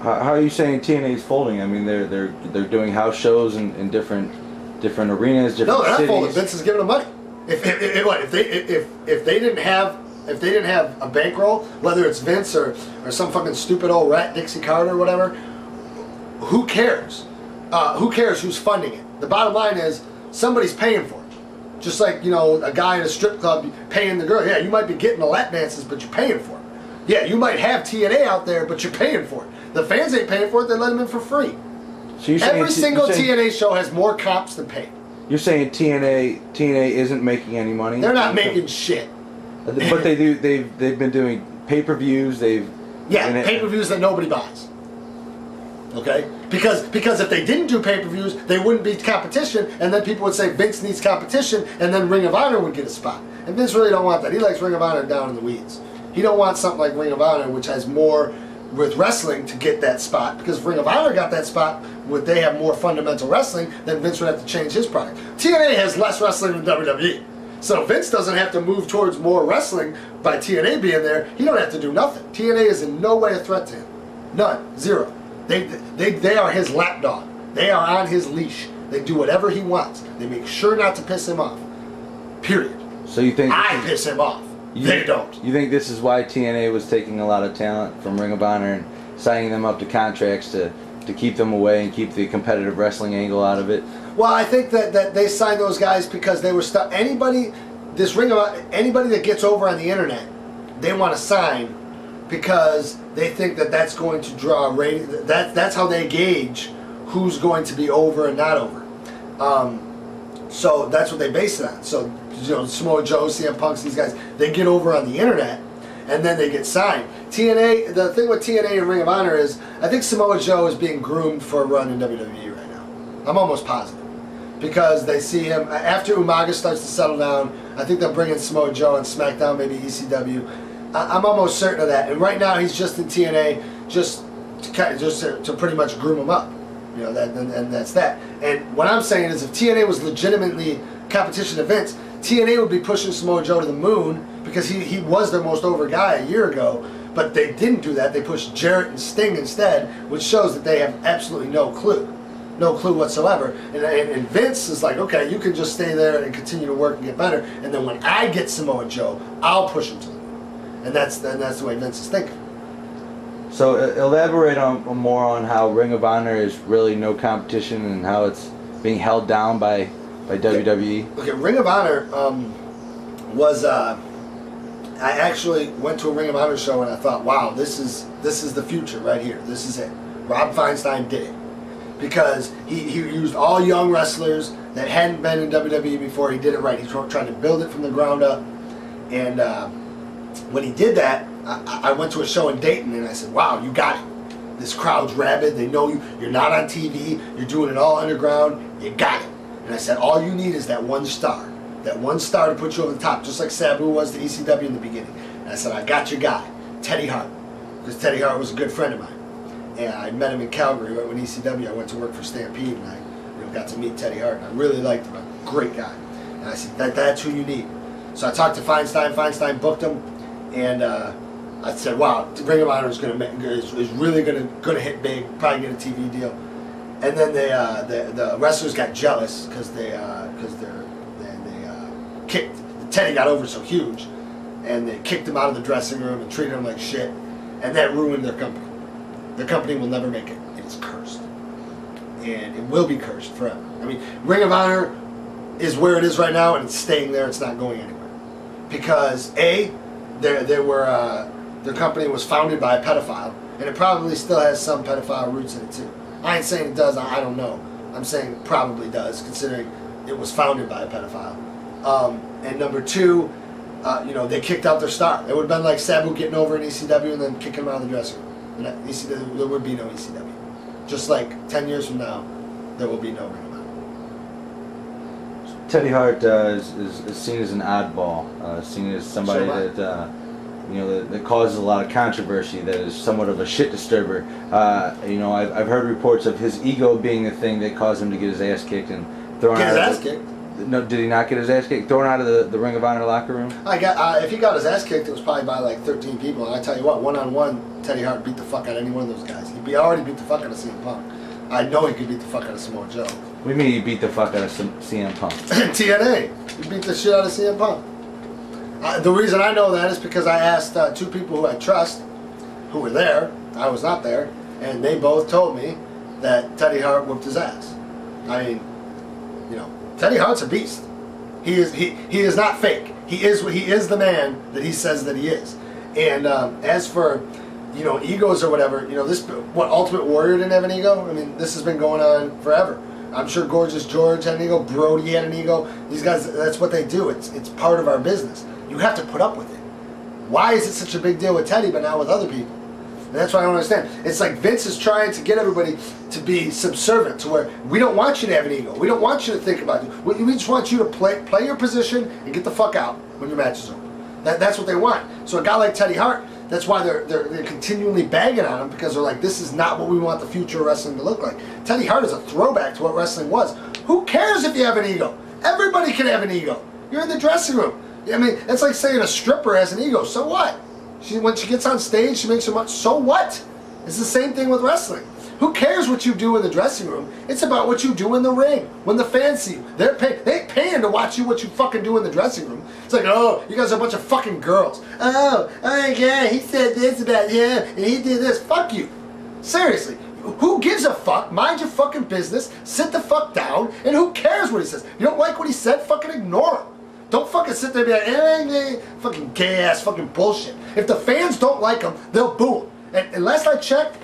How are you saying TNA is folding? I mean, they're doing house shows in different arenas, different cities. No, they're not folding. Vince is giving them money. If they didn't have a bankroll, whether it's Vince or some fucking stupid old rat Dixie Carter or whatever, who cares? Who cares who's funding it? The bottom line is somebody's paying for it. Just like, a guy in a strip club paying the girl. Yeah, you might be getting the lap dances, but you're paying for it. Yeah, you might have TNA out there, but you're paying for it. The fans ain't paying for it, they let them in for free. So every single TNA show has more comps than paid. You're saying TNA isn't making any money? They're not making shit. But they do. They've been doing pay-per-views. Pay-per-views that nobody buys. Okay, because if they didn't do pay-per-views, they wouldn't be competition, and then people would say Vince needs competition, and then Ring of Honor would get a spot. And Vince really don't want that. He likes Ring of Honor down in the weeds. He don't want something like Ring of Honor, which has more with wrestling to get that spot, because if Ring of Honor got that spot, would they have more fundamental wrestling, then Vince would have to change his product. TNA has less wrestling than WWE. So Vince doesn't have to move towards more wrestling by TNA being there. He don't have to do nothing. TNA is in no way a threat to him. None. Zero. They are his lapdog. They are on his leash. They do whatever he wants. They make sure not to piss him off. Period. So you think I piss him off. They don't. You think this is why TNA was taking a lot of talent from Ring of Honor and signing them up to contracts to keep them away and keep the competitive wrestling angle out of it? Well, I think that they signed those guys because they were stuck. Anybody that gets over on the internet, they want to sign because they think that that's going to draw rating. That's how they gauge who's going to be over and not over. So that's what they base it on. So Samoa Joe, CM Punks, these guys, they get over on the internet and then they get signed. TNA, the thing with TNA and Ring of Honor is, I think Samoa Joe is being groomed for a run in WWE right now. I'm almost positive. Because they see him, after Umaga starts to settle down, I think they'll bring in Samoa Joe on SmackDown, maybe ECW. I'm almost certain of that. And right now he's just in TNA just to pretty much groom him up. And that's that. And what I'm saying is if TNA was legitimately competition events, TNA would be pushing Samoa Joe to the moon because he was their most over guy a year ago. But they didn't do that. They pushed Jarrett and Sting instead, which shows that they have absolutely no clue. No clue whatsoever. And Vince is like, okay, you can just stay there and continue to work and get better. And then when I get Samoa Joe, I'll push him to the moon. And that's the way Vince is thinking. So elaborate more on how Ring of Honor is really no competition and how it's being held down by WWE. Okay, Ring of Honor was I actually went to a Ring of Honor show and I thought, wow, this is the future right here. This is it. Rob Feinstein did it. Because he used all young wrestlers that hadn't been in WWE before. He did it right. He's trying to build it from the ground up. And when he did that, I went to a show in Dayton and I said, wow, you got it. This crowd's rabid. They know you. You're not on TV. You're doing it all underground. You got it. And I said, all you need is that one star. That one star to put you over the top, just like Sabu was to ECW in the beginning. And I said, I got your guy, Teddy Hart. Because Teddy Hart was a good friend of mine. And I met him in Calgary right when ECW. I went to work for Stampede and I got to meet Teddy Hart. And I really liked him. A great guy. And I said, that's who you need. So I talked to Feinstein. Feinstein booked him. And I said, wow, Ring of Honor is really going to hit big, probably get a TV deal. And then the wrestlers got jealous because they kicked, Teddy got over so huge, and they kicked him out of the dressing room and treated him like shit, and that ruined their company. The company will never make it. It's cursed. And it will be cursed forever. I mean, Ring of Honor is where it is right now, and it's staying there. It's not going anywhere. Because, A, their company was founded by a pedophile, and it probably still has some pedophile roots in it too. I ain't saying it does. I don't know. I'm saying it probably does, considering it was founded by a pedophile. And number two, they kicked out their star. It would have been like Sabu getting over in ECW and then kicking him out of the dressing room. ECW, there would be no ECW. Just like 10 years from now, there will be no Ring of Honor. Teddy Hart is seen as an oddball, seen as somebody that causes a lot of controversy, that is somewhat of a shit disturber. I've heard reports of his ego being the thing that caused him to get his ass kicked and thrown out. Get his ass kicked? No, did he not get his ass kicked? Thrown out of the Ring of Honor locker room? If he got his ass kicked, it was probably by like 13 people. And I tell you what, one-on-one, Teddy Hart beat the fuck out of any one of those guys. He already beat the fuck out of CM Punk. I know he could beat the fuck out of Samoa Joe. What do you mean he beat the fuck out of CM Punk? TNA. He beat the shit out of CM Punk. The reason I know that is because I asked two people who I trust, who were there. I was not there, and they both told me that Teddy Hart whooped his ass. I mean, Teddy Hart's a beast. He is not fake. He is the man that he says that he is. And as for egos or whatever, Ultimate Warrior didn't have an ego? I mean, this has been going on forever. I'm sure Gorgeous George had an ego. Brody had an ego. These guys, that's what they do. It's part of our business. You have to put up with it. Why is it such a big deal with Teddy but not with other people? And that's what I don't understand. It's like Vince is trying to get everybody to be subservient to where we don't want you to have an ego. We don't want you to think about it. We just want you to play your position and get the fuck out when your match is over. That's what they want. So a guy like Teddy Hart, that's why they're continually bagging on him, because they're like, this is not what we want the future of wrestling to look like. Teddy Hart is a throwback to what wrestling was. Who cares if you have an ego? Everybody can have an ego. You're in the dressing room. I mean, it's like saying a stripper has an ego. So what? When she gets on stage, she makes so much. So what? It's the same thing with wrestling. Who cares what you do in the dressing room? It's about what you do in the ring. When the fans see you, they ain't paying to watch what you fucking do in the dressing room. It's like, oh, you guys are a bunch of fucking girls. Oh my God, he said this about him, and he did this. Fuck you. Seriously. Who gives a fuck? Mind your fucking business. Sit the fuck down, and who cares what he says? You don't like what he said? Fucking ignore him. Don't fucking sit there and be like, fucking gay ass fucking bullshit. If the fans don't like him, they'll boo him. And last I checked,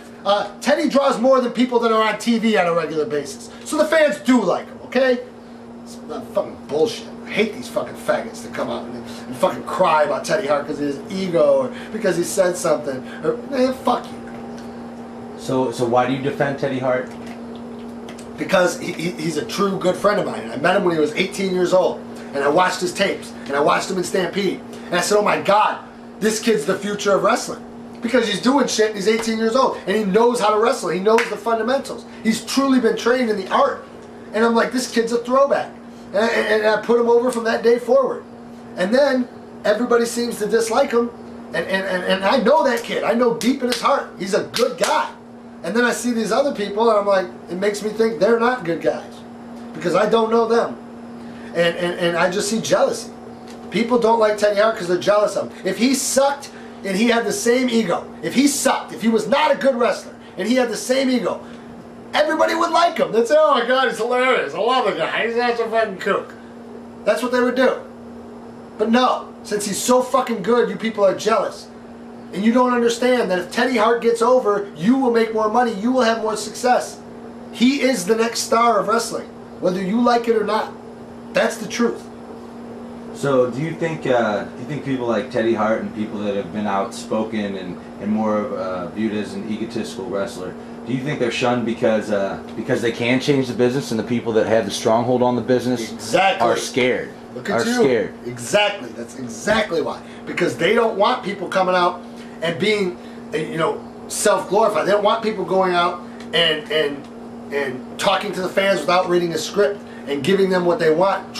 Teddy draws more than people that are on TV on a regular basis. So the fans do like him, okay? It's fucking bullshit. I hate these fucking faggots that come out and fucking cry about Teddy Hart because of his ego or because he said something. Or, man, fuck you. So why do you defend Teddy Hart? Because he's a true good friend of mine. I met him when he was 18 years old. And I watched his tapes. And I watched him in Stampede. And I said, oh my God, this kid's the future of wrestling. Because he's doing shit and he's 18 years old. And he knows how to wrestle. He knows the fundamentals. He's truly been trained in the art. And I'm like, this kid's a throwback. And I put him over from that day forward. And then everybody seems to dislike him. And I know that kid. I know deep in his heart he's a good guy. And then I see these other people and I'm like, it makes me think they're not good guys. Because I don't know them. And I just see jealousy. People don't like Teddy Hart because they're jealous of him. If he sucked and he had the same ego, if he sucked, if he was not a good wrestler and he had the same ego, everybody would like him. They'd say, oh my God, he's hilarious. I love the guy. He's such a fucking kook. That's what they would do. But no, since he's so fucking good, you people are jealous. And you don't understand that if Teddy Hart gets over, you will make more money. You will have more success. He is the next star of wrestling, whether you like it or not. That's the truth. So do you think people like Teddy Hart and people that have been outspoken and more viewed as an egotistical wrestler, do you think they're shunned because they can change the business and the people that have the stronghold on the business are scared? Look at you. Scared. Exactly. That's exactly why. Because they don't want people coming out and being, self-glorified. They don't want people going out and talking to the fans without reading a script and giving them what they want.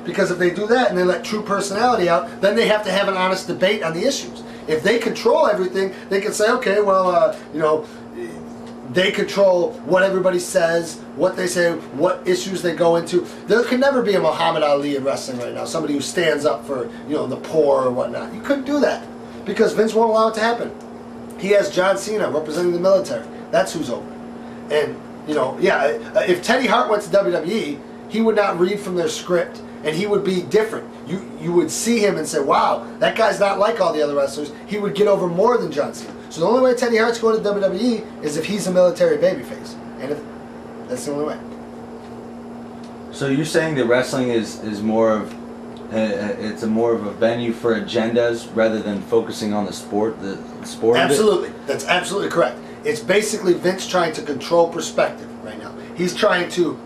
Because if they do that and they let true personality out, then they have to have an honest debate on the issues. If they control everything, they can say, okay, well, they control what everybody says, what they say, what issues they go into. There can never be a Muhammad Ali in wrestling right now, somebody who stands up for the poor or whatnot. You couldn't do that because Vince won't allow it to happen. He has John Cena representing the military. That's who's over. And if Teddy Hart went to WWE, he would not read from their script and he would be different. You would see him and say, wow, that guy's not like all the other wrestlers. He would get over more than John Cena. So the only way Teddy Hart's going to WWE is if he's a military babyface. And if that's the only way. So you're saying that wrestling is more of it's more of a venue for agendas rather than focusing on the sport. The sport. Absolutely, that's absolutely correct. It's basically Vince trying to control perspective right now. He's trying to.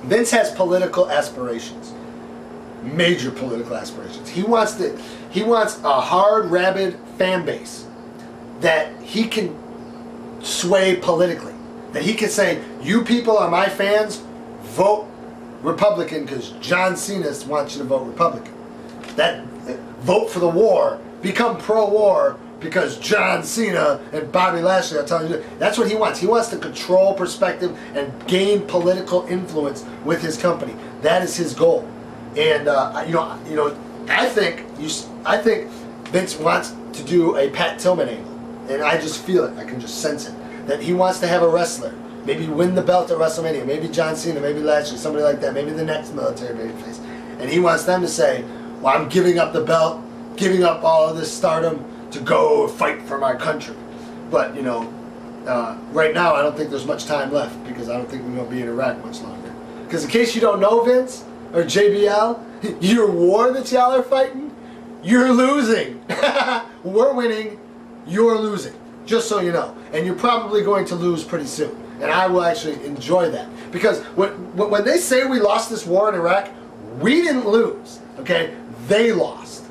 Vince has political aspirations, major political aspirations. He wants a hard, rabid fan base that he can sway politically. That he can say, "You people are my fans. Vote Republican because John Cena wants you to vote Republican. That vote for the war, become pro-war because John Cena and Bobby Lashley are telling you." That's what he wants. He wants to control perspective and gain political influence with his company. That is his goal. And I think Vince wants to do a Pat Tillman angle, and I just feel it. I can just sense it. That he wants to have a wrestler. Maybe win the belt at WrestleMania. Maybe John Cena, maybe Lashley, somebody like that. Maybe the next military babyface. And he wants them to say, well, I'm giving up the belt, giving up all of this stardom to go fight for my country. But, right now I don't think there's much time left because I don't think we're going to be in Iraq much longer. Because in case you don't know, Vince, or JBL, your war that y'all are fighting, you're losing. We're winning, you're losing. Just so you know. And you're probably going to lose pretty soon. And I will actually enjoy that. Because when they say we lost this war in Iraq, we didn't lose. Okay? They lost.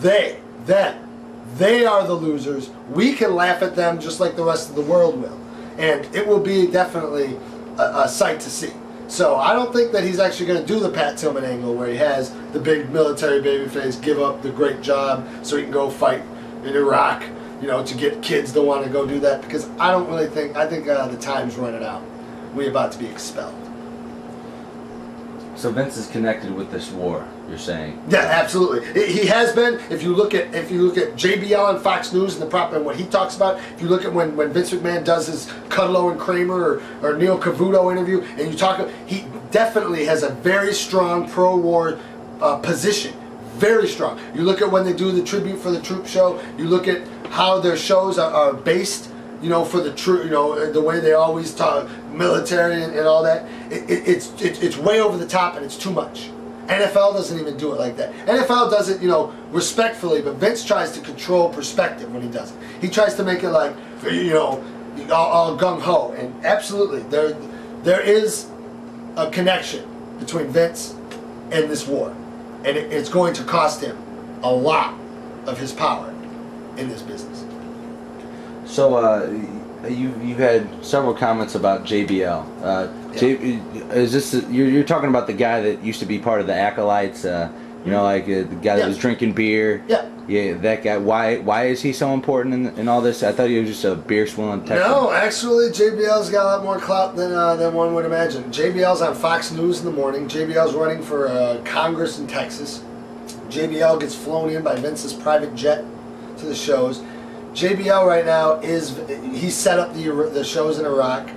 Them. They are the losers. We can laugh at them just like the rest of the world will. And it will be definitely a sight to see. So I don't think that he's actually going to do the Pat Tillman angle where he has the big military babyface give up the great job so he can go fight in Iraq. To get kids to want to go do that, because I don't really think, I think the time's running out. We're about to be expelled. So Vince is connected with this war, you're saying? Yeah, absolutely. He has been. If you look at JBL on Fox News and and what he talks about, if you look at when Vince McMahon does his Kudlow and Kramer or Neil Cavuto interview, and you talk, he definitely has a very strong pro-war position. Very strong. You look at when they do the Tribute for the Troop show, you look at how their shows are based, for the troop, the way they always talk military and all that. It's way over the top and it's too much. NFL doesn't even do it like that. NFL does it, respectfully, but Vince tries to control perspective when he does it. He tries to make it like, all gung-ho. And absolutely, there is a connection between Vince and this war. And it's going to cost him a lot of his power in this business. So you've had several comments about JBL. Is this you're talking about the guy that used to be part of the Acolytes? The guy that was drinking beer. Yeah. Yeah, that guy. Why is he so important in all this? I thought he was just a beer swilling Texan. No, actually, JBL's got a lot more clout than one would imagine. JBL's on Fox News in the morning. JBL's running for Congress in Texas. JBL gets flown in by Vince's private jet to the shows. JBL right now he set up the shows in Iraq.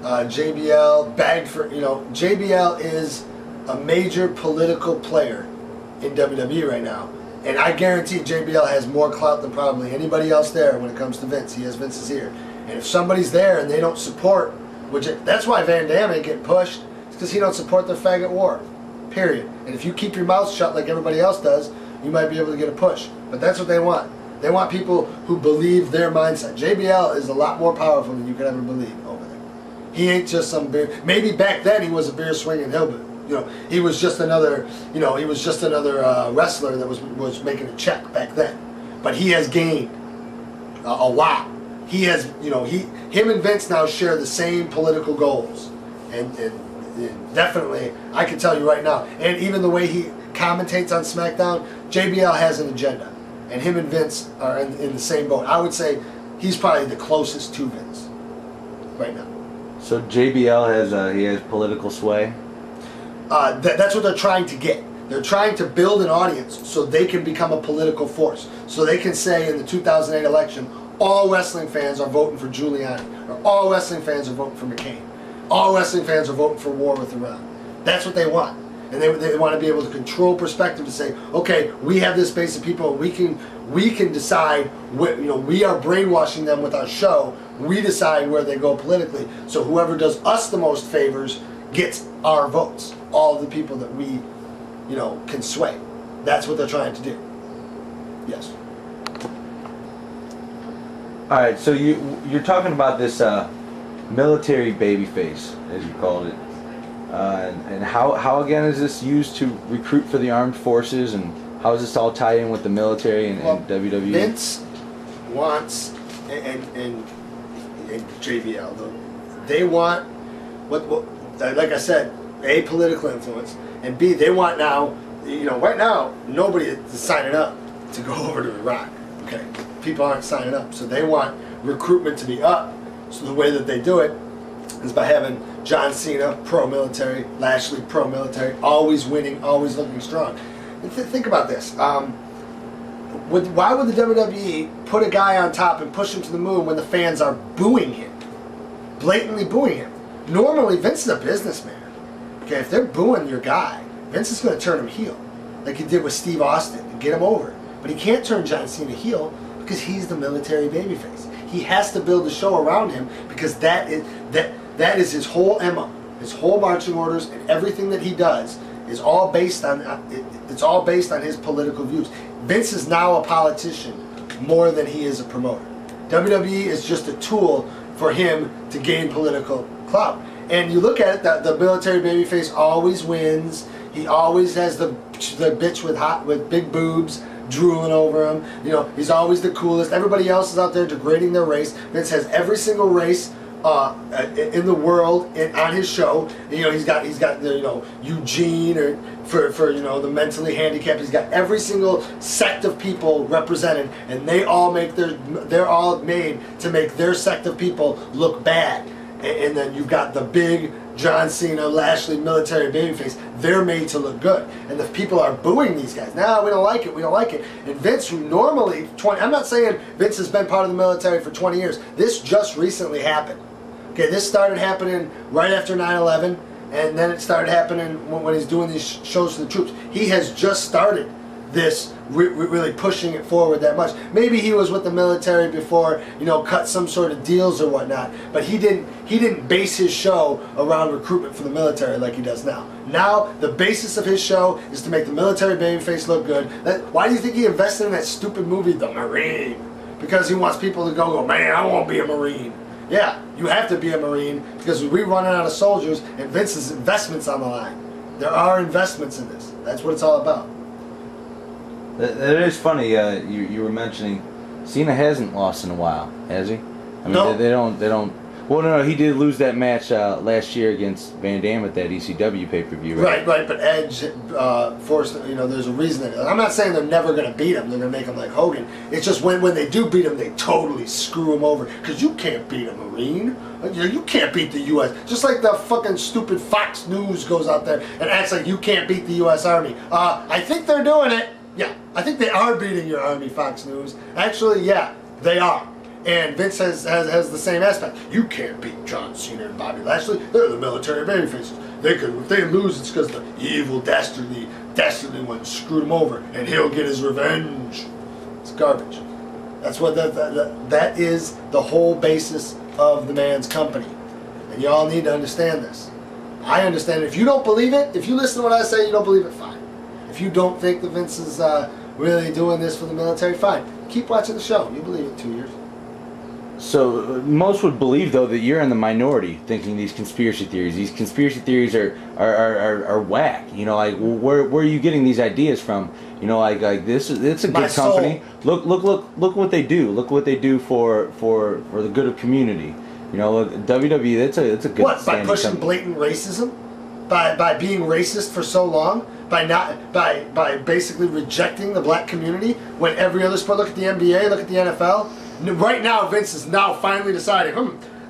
JBL bagged for JBL is a major political player in WWE right now. And I guarantee JBL has more clout than probably anybody else there when it comes to Vince. He has Vince's ear. And if somebody's there and they don't support, that's why Van Damme ain't getting pushed, it's because he don't support the faggot war. Period. And if you keep your mouth shut like everybody else does, you might be able to get a push. But that's what they want. They want people who believe their mindset. JBL is a lot more powerful than you could ever believe over there. He ain't just some beer. Maybe back then he was a beer swinging hillbilly. He was just another. Wrestler that was making a check back then. But he has gained a lot. He has. Him and Vince now share the same political goals, and definitely I can tell you right now. And even the way he commentates on SmackDown, JBL has an agenda. And him and Vince are in the same boat. I would say he's probably the closest to Vince right now. So JBL has political sway? That's what they're trying to get. They're trying to build an audience so they can become a political force. So they can say in the 2008 election, all wrestling fans are voting for Giuliani. Or all wrestling fans are voting for McCain. All wrestling fans are voting for war with Iran. That's what they want. and they want to be able to control perspective to say, okay, we have this base of people, and we can decide we are brainwashing them with our show. We decide where they go politically. So whoever does us the most favors gets our votes. All of the people that we, can sway. That's what they're trying to do. Yes. All right, so you're talking about this military babyface, as you called it, and how again is this used to recruit for the armed forces, and how is this all tied in with the military and WWE? Vince wants and JBL, they want what like I said, A, political influence, and B, they want now, right now nobody is signing up to go over to Iraq. Okay, people aren't signing up, so they want recruitment to be up. So the way that they do it is by having John Cena pro-military, Lashley pro-military, always winning, always looking strong. And think about this. Why would the WWE put a guy on top and push him to the moon when the fans are booing him? Blatantly booing him. Normally, Vince is a businessman. Okay, if they're booing your guy, Vince is going to turn him heel, like he did with Steve Austin, and get him over. But he can't turn John Cena heel because he's the military babyface. He has to build a show around him because that is his whole MO, his whole marching orders, and everything that he does is all based on it's all based on his political views. Vince is now a politician more than he is a promoter. WWE is just a tool for him to gain political clout. And you look at it, the military babyface always wins. He always has the bitch with big boobs drooling over him. He's always the coolest. Everybody else is out there degrading their race. Vince has every single race in the world on his show. He's got the Eugene or for the mentally handicapped. He's got every single sect of people represented, and they're all made to make their sect of people look bad. And then you've got the big John Cena, Lashley, military babyface. They're made to look good. And the people are booing these guys. No, we don't like it. We don't like it. And Vince, who normally, I'm not saying Vince has been part of the military for 20 years. This just recently happened. Okay, this started happening right after 9/11. And then it started happening when he's doing these shows to the troops. He has just started this, really pushing it forward that much. Maybe he was with the military before, cut some sort of deals or whatnot, but he didn't base his show around recruitment for the military like he does now. Now the basis of his show is to make the military babyface look good. Why do you think he invested in that stupid movie, The Marine? Because he wants people to go, man, I want to be a Marine. Yeah, you have to be a Marine because we're running out of soldiers and Vince's investments on the line. There are investments in this. That's what it's all about. That is funny. You were mentioning Cena hasn't lost in a while, has he? I mean, no. They don't. Well, no, he did lose that match last year against Van Dam at that ECW pay-per-view, right? Right. But Edge forced. There's a reason. I'm not saying they're never going to beat him. They're going to make him like Hogan. It's just when they do beat him, they totally screw him over. Because you can't beat a Marine. You can't beat the U.S. Just like the fucking stupid Fox News goes out there and acts like you can't beat the U.S. Army. I think they're doing it. Yeah, I think they are beating your Army, Fox News. Actually, yeah, they are. And Vince has the same aspect. You can't beat John Cena and Bobby Lashley. They're the military babyfaces. If they lose, it's because the evil dastardly one screwed him over, and he'll get his revenge. It's garbage. That's what that is the whole basis of the man's company. And y'all need to understand this. I understand it. If you don't believe it, if you listen to what I say, you don't believe it, fine. If you don't think that Vince is really doing this for the military, fine. Keep watching the show. You believe it 2 years. So most would believe, though, that you're in the minority thinking these conspiracy theories. These conspiracy theories are whack. Where are you getting these ideas from? Like this. It's a good company. Look what they do. Look what they do for the good of community. Look, WWE. It's a good. What, by pushing blatant racism, by being racist for so long, by basically rejecting the black community when every other sport. Look at the NBA. Look at the NFL. Right now, Vince is now finally deciding,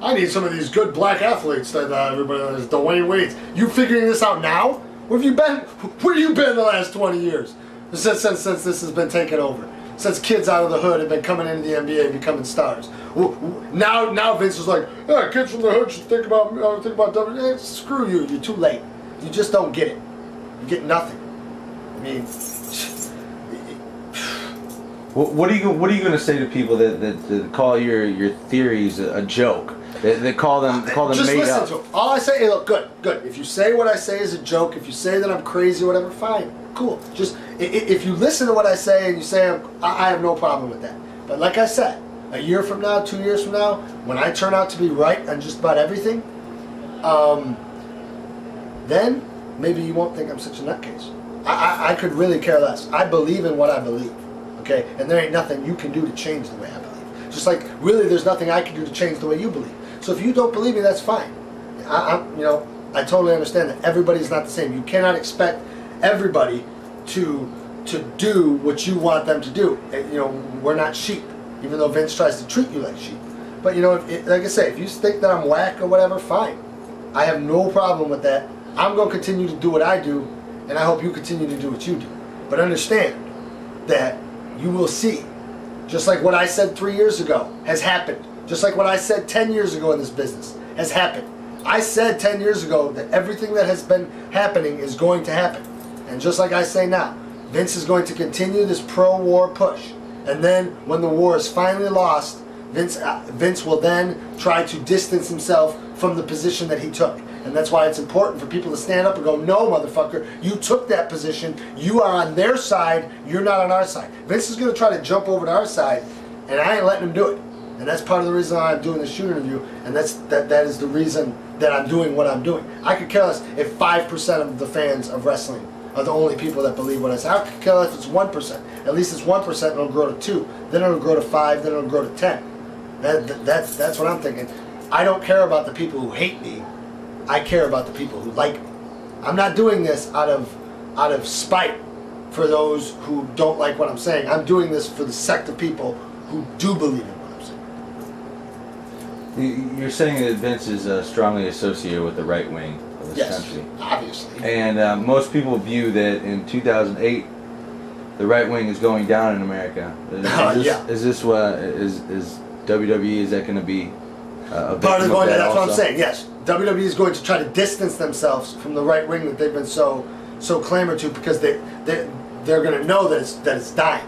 I need some of these good black athletes that everybody knows, Dwayne Wade. You figuring this out now? Where have you been? Where have you been the last 20 years? Since this has been taken over. Since kids out of the hood have been coming into the NBA and becoming stars. Now Vince is like, kids from the hood should think about WWE. Screw you. You're too late. You just don't get it. You get nothing. I mean, What are you going to say to people that call your theories a joke? That call them just made listen up. to them. All I say, hey, look, good. If you say what I say is a joke, if you say that I'm crazy or whatever, fine, cool. Just if you listen to what I say and you say I have no problem with that. But like I said, a year from now, 2 years from now, when I turn out to be right on just about everything, then maybe you won't think I'm such a nutcase. I could really care less. I believe in what I believe, okay? And there ain't nothing you can do to change the way I believe. Just like, really, there's nothing I can do to change the way you believe. So if you don't believe me, that's fine. I totally understand that everybody's not the same. You cannot expect everybody to do what you want them to do. We're not sheep, even though Vince tries to treat you like sheep. But like I say, if you think that I'm whack or whatever, fine. I have no problem with that. I'm going to continue to do what I do, and I hope you continue to do what you do. But understand that you will see, just like what I said 3 years ago has happened, just like what I said 10 years ago in this business has happened. I said 10 years ago that everything that has been happening is going to happen. And just like I say now, Vince is going to continue this pro-war push. And then when the war is finally lost, Vince will then try to distance himself from the position that he took. And that's why it's important for people to stand up and go, no, motherfucker, you took that position. You are on their side. You're not on our side. Vince is going to try to jump over to our side, and I ain't letting him do it. And that's part of the reason why I'm doing this shoot interview, and that is the reason that I'm doing what I'm doing. I could care less if 5% of the fans of wrestling are the only people that believe what I say. I could care less if it's 1%. At least it's 1%, and it'll grow to 2. Then it'll grow to 5. Then it'll grow to 10. That's what I'm thinking. I don't care about the people who hate me. I care about the people who like me. I'm not doing this out of spite for those who don't like what I'm saying. I'm doing this for the sect of people who do believe in what I'm saying. You're saying that Vince is strongly associated with the right wing of this country. Obviously. And most people view that in 2008, the right wing is going down in America. Is this what is WWE? Is that going to be a part of going? That's also? what I'm saying. Yes, WWE is going to try to distance themselves from the right wing that they've been so clamored to, because they're going to know that it's dying.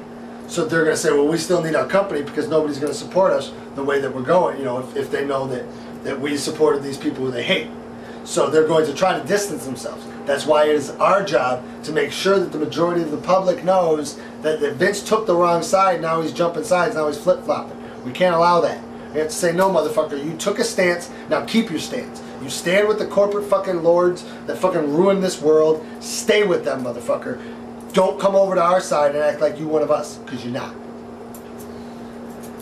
So they're going to say, well, we still need our company because nobody's going to support us the way that we're going. If they know that we supported these people who they hate. So they're going to try to distance themselves. That's why it is our job to make sure that the majority of the public knows that Vince took the wrong side. Now he's jumping sides. Now he's flip-flopping. We can't allow that. We have to say, no, motherfucker, you took a stance. Now keep your stance. You stand with the corporate fucking lords that fucking ruin this world. Stay with them, motherfucker. Don't come over to our side and act like you're one of us, because you're not.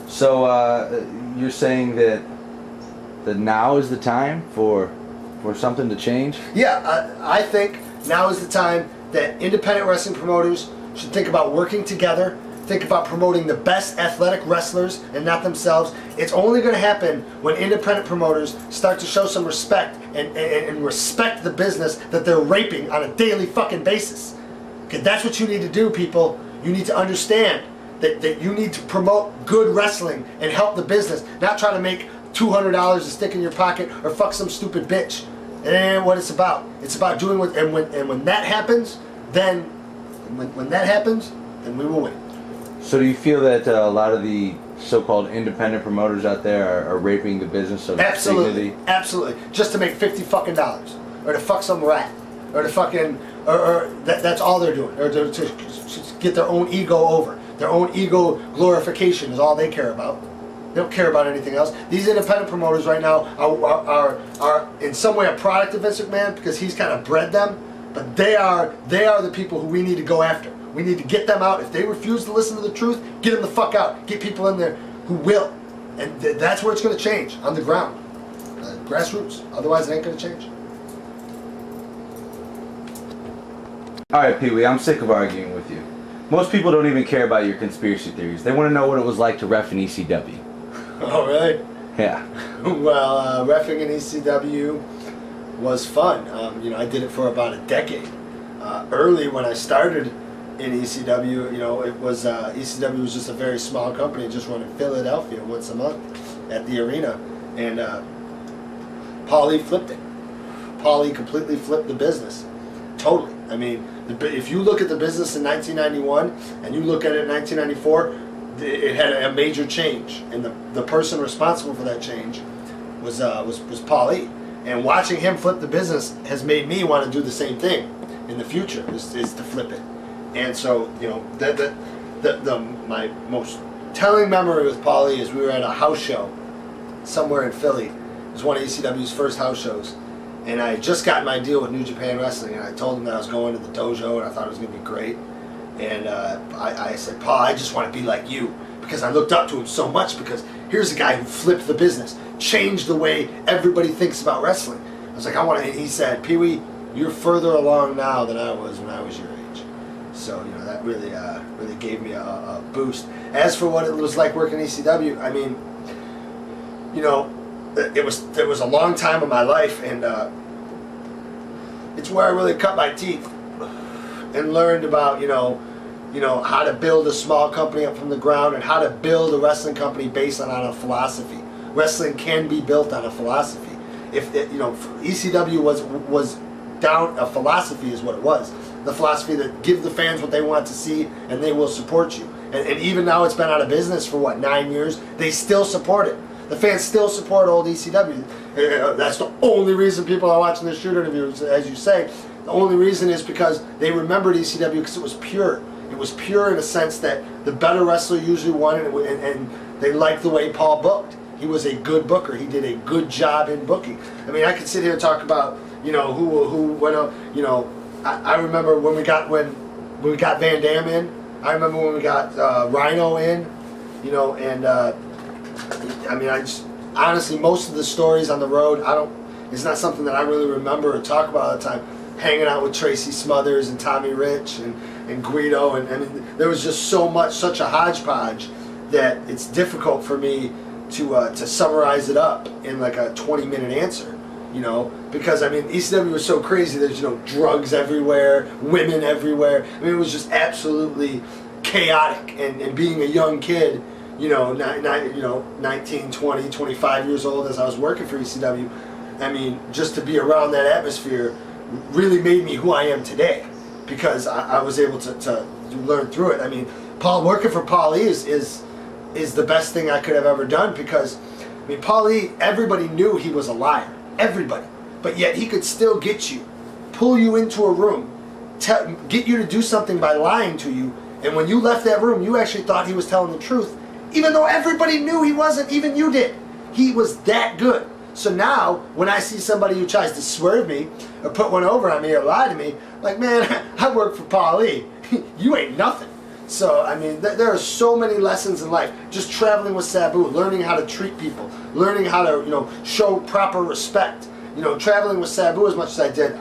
So you're saying that now is the time for something to change? Yeah, I think now is the time that independent wrestling promoters should think about working together, think about promoting the best athletic wrestlers and not themselves. It's only going to happen when independent promoters start to show some respect and respect the business that they're raping on a daily fucking basis. Okay, that's what you need to do, people. You need to understand that you need to promote good wrestling and help the business, not try to make $200 to stick in your pocket or fuck some stupid bitch. It ain't what it's about. It's about doing what, and when that happens, then when that happens, then we will win. So do you feel that a lot of the so-called independent promoters out there are raping the business of dignity? Absolutely. Just to make $50 fucking dollars, or to fuck some rat, or to fucking, or that's all they're doing, or to get their own ego over. Their own ego glorification is all they care about. They don't care about anything else. These independent promoters right now are in some way a product of Vince McMahon because he's kind of bred them, but they are the people who we need to go after. We need to get them out. If they refuse to listen to the truth, get them the fuck out. Get people in there who will. And that's where it's going to change, on the ground. Grassroots. Otherwise, it ain't going to change. All right, Pee Wee, I'm sick of arguing with you. Most people don't even care about your conspiracy theories. They want to know what it was like to ref in ECW. Oh, really? Yeah. Well, reffing in ECW was fun. I did it for about a decade. Early when I started in ECW, it was ECW was just a very small company, just run in Philadelphia once a month at the arena, and Paulie flipped it. Paulie completely flipped the business, totally. I mean, if you look at the business in 1991 and you look at it in 1994, it had a major change, and the person responsible for that change was Paul E. And watching him flip the business has made me want to do the same thing in the future. Is to flip it. And so, you know, my most telling memory with Paul E. is we were at a house show somewhere in Philly. It was one of ECW's first house shows. And I had just gotten my deal with New Japan Wrestling, and I told him that I was going to the dojo and I thought it was going to be great. And I said, Paul, I just want to be like you, because I looked up to him so much, because here's a guy who flipped the business, changed the way everybody thinks about wrestling. I was like, I want to, and he said, Pee Wee, you're further along now than I was when I was your age. So, you know, that really really gave me a boost. As for what it was like working ECW, I mean, you know, it was a long time of my life, and it's where I really cut my teeth and learned about, you know, how to build a small company up from the ground, and how to build a wrestling company based on a philosophy. Wrestling can be built on a philosophy. If it, you know, ECW was down, a philosophy is what it was. The philosophy that give the fans what they want to see, and they will support you. And even now it's been out of business for what, 9 years, they still support it. The fans still support old ECW. That's the only reason people are watching this shoot interview, as you say. The only reason is because they remembered ECW because it was pure. It was pure in a sense that the better wrestler usually won, and they liked the way Paul booked. He was a good booker. He did a good job in booking. I mean, I could sit here and talk about, you know, who went up. You know, I remember when we got Van Dam in. I remember when we got Rhino in. You know, and I mean, I just honestly, most of the stories on the road, it's not something that I really remember or talk about all the time. Hanging out with Tracy Smothers and Tommy Rich and Guido, and I mean, there was just such a hodgepodge that it's difficult for me to summarize it up in like a 20-minute answer, you know, because I mean, ECW was so crazy. There's, you know, drugs everywhere, women everywhere. I mean, it was just absolutely chaotic, and being a young kid, you know, 19, 20, 25 years old as I was working for ECW, I mean, just to be around that atmosphere really made me who I am today, because I was able to learn through it. I mean, working for Paul E is the best thing I could have ever done, because I mean, Paul E, everybody knew he was a liar, everybody, but yet he could still get you, pull you into a room, get you to do something by lying to you, and when you left that room, you actually thought he was telling the truth, even though everybody knew he wasn't. Even you did. He was that good. So now, when I see somebody who tries to swerve me, or put one over on me, or lie to me, like, man, I work for Paul E. You ain't nothing. So, I mean, there are so many lessons in life. Just traveling with Sabu, learning how to treat people, learning how to, you know, show proper respect. You know, traveling with Sabu as much as I did,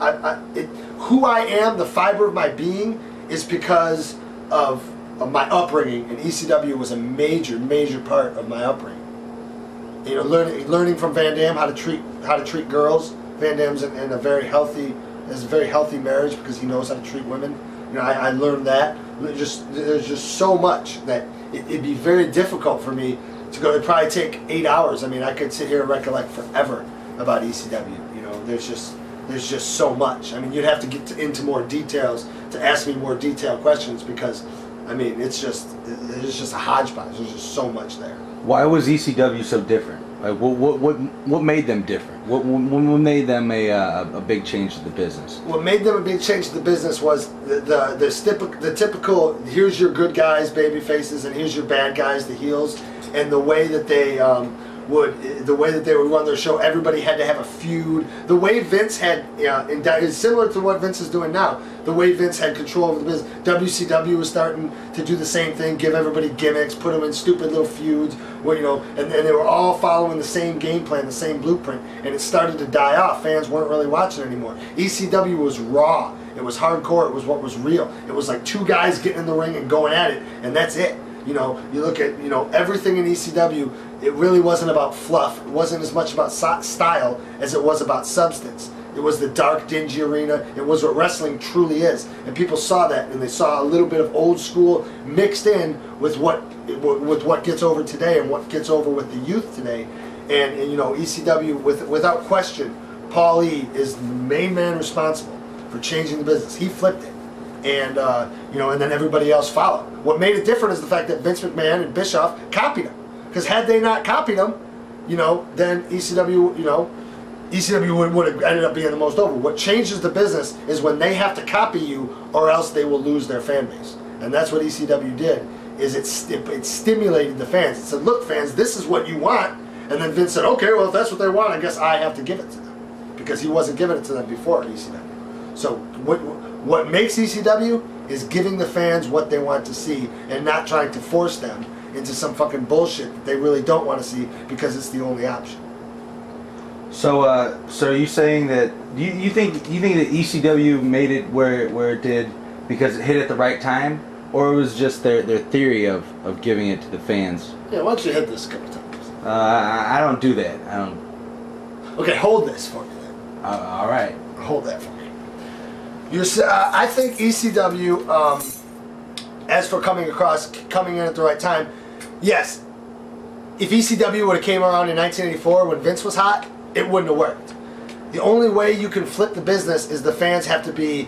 who I am, the fiber of my being, is because of my upbringing, and ECW was a major part of my upbringing. You know, learning from Van Dam how to treat girls. Van Dam's in a very healthy marriage because he knows how to treat women. You know, I learned that. There's just so much that it'd be very difficult for me to go. It'd probably take 8 hours. I mean, I could sit here and recollect forever about ECW. You know, there's just so much. I mean, you'd have to get into more details to ask me more detailed questions, because I mean, it's just a hodgepodge. There's just so much there. Why was ECW so different? Like, what made them different? What made them a big change to the business? What made them a big change to the business was the typical, here's your good guys, baby faces, and here's your bad guys, the heels, and the way that they would run their show. Everybody had to have a feud. The way Vince had, is similar to what Vince is doing now. The way Vince had control over the business. WCW was starting to do the same thing, give everybody gimmicks, put them in stupid little feuds, where, you know, and they were all following the same game plan, the same blueprint, and it started to die off. Fans weren't really watching anymore. ECW was raw. It was hardcore. It was what was real. It was like two guys getting in the ring and going at it, and that's it. You know, you look at, you know, everything in ECW, it really wasn't about fluff. It wasn't as much about style as it was about substance. It was the dark, dingy arena. It was what wrestling truly is. And people saw that, and they saw a little bit of old school mixed in with what gets over today and what gets over with the youth today. And you know, ECW, without question, Paul E is the main man responsible for changing the business. He flipped it, and and then everybody else followed. What made it different is the fact that Vince McMahon and Bischoff copied him. Because had they not copied him, then ECW, ECW would have ended up being the most over. What changes the business is when they have to copy you, or else they will lose their fan base. And that's what ECW did. Is it stimulated the fans. It said, look, fans, this is what you want. And then Vince said, okay, well, if that's what they want, I guess I have to give it to them. Because he wasn't giving it to them before ECW. So what makes ECW is giving the fans what they want to see and not trying to force them into some fucking bullshit that they really don't want to see because it's the only option. So, so are you saying that you think that ECW made it where it did because it hit at the right time, or it was just their theory of giving it to the fans? Yeah, why don't you hit this a couple times? I don't do that. I don't. Okay, hold this for me then. All right. Hold that for me. I think ECW, as for coming in at the right time, yes. If ECW would have came around in 1984 when Vince was hot, it wouldn't have worked. The only way you can flip the business is the fans have to be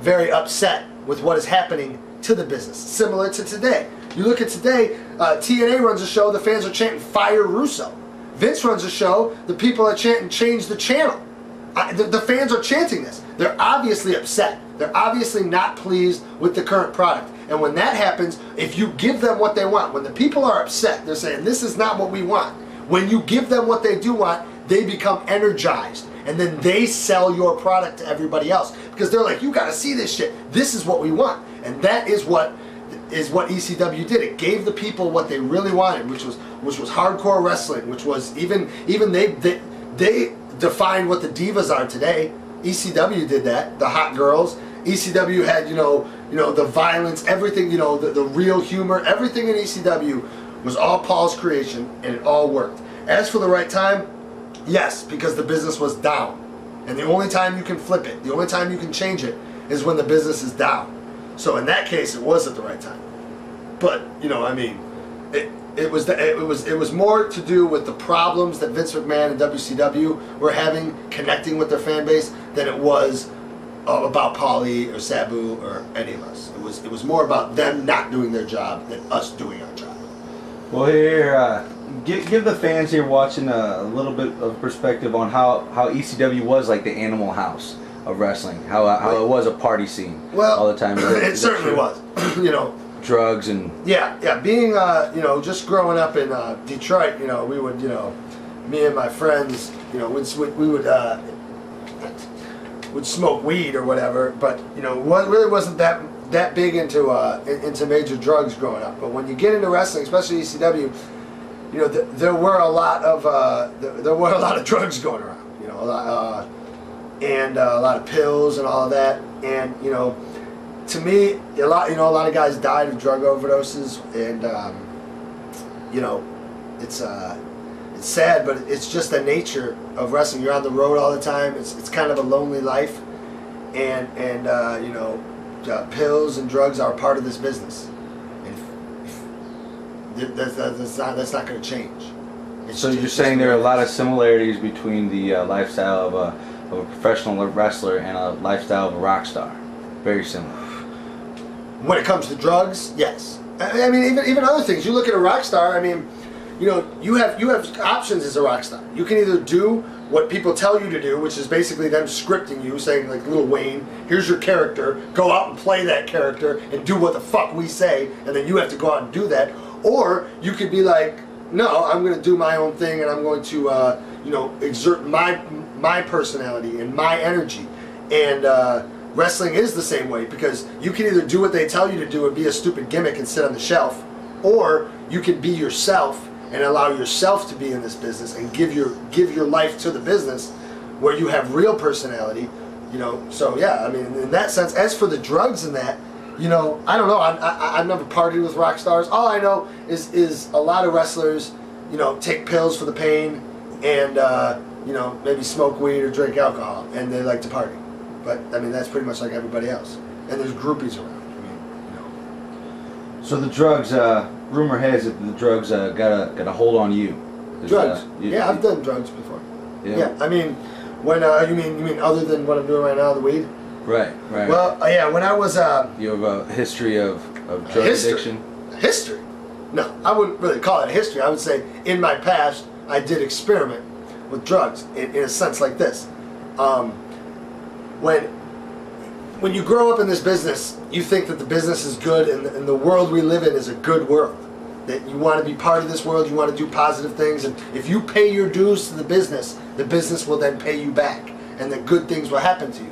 very upset with what is happening to the business, similar to today. You look at today, TNA runs a show, the fans are chanting, fire Russo. Vince runs a show, the people are chanting, change the channel. The fans are chanting this. They're obviously upset. They're obviously not pleased with the current product. And when that happens, if you give them what they want, when the people are upset, they're saying, this is not what we want. When you give them what they do want, they become energized. And then they sell your product to everybody else. Because they're like, you gotta see this shit. This is what we want. And that is what ECW did. It gave the people what they really wanted, which was hardcore wrestling, which was even they defined what the divas are today. ECW did that. The hot girls. ECW had the violence, everything, the real humor, everything in ECW was all Paul's creation, and it all worked. As for the right time, yes, because the business was down. And the only time you can flip it, the only time you can change it, is when the business is down. So in that case, it was at the right time. But it was more to do with the problems that Vince McMahon and WCW were having connecting with their fan base than it was about Paulie or Sabu or any of us. It was more about them not doing their job than us doing our job. Well, here, give the fans here watching a little bit of perspective on how ECW was like the Animal House of wrestling, how it was a party scene all the time. It certainly was. Drugs and yeah. Being just growing up in Detroit, we would me and my friends, we would smoke weed or whatever, but really wasn't that big into major drugs growing up. But when you get into wrestling, especially ECW, there were a lot of drugs going around, and a lot of pills and all of that, and to me, a lot of guys died of drug overdoses, and it's sad, but it's just the nature of wrestling. You're on the road all the time. It's kind of a lonely life, and pills and drugs are part of this business, and that's not going to change. So you're saying there are a lot of similarities between the lifestyle of a professional wrestler and a lifestyle of a rock star. Very similar. When it comes to drugs, yes. I mean, even other things. You look at a rock star. I mean, you have options as a rock star. You can either do what people tell you to do, which is basically them scripting you, saying like Lil Wayne, here's your character, go out and play that character and do what the fuck we say, and then you have to go out and do that. Or you could be like, no, I'm going to do my own thing, and I'm going to exert my personality and my energy. And wrestling is the same way, because you can either do what they tell you to do and be a stupid gimmick and sit on the shelf, or you can be yourself and allow yourself to be in this business and give your life to the business, where you have real personality. So yeah, I mean, in that sense. As for the drugs and that, I don't know. I've never partied with rock stars. All I know is a lot of wrestlers, take pills for the pain, and maybe smoke weed or drink alcohol, and they like to party. But I mean, that's pretty much like everybody else. And there's groupies around. So the drugs, rumor has it the drugs got a hold on you. Drugs? I've done drugs before. Yeah. I mean, when you mean other than what I'm doing right now, the weed? Right. Well, yeah, when I was you have a history of drug addiction. History? No, I wouldn't really call it a history. I would say in my past I did experiment with drugs in a sense like this. When you grow up in this business, you think that the business is good and the world we live in is a good world. That you want to be part of this world, you want to do positive things, and if you pay your dues to the business will then pay you back, and the good things will happen to you.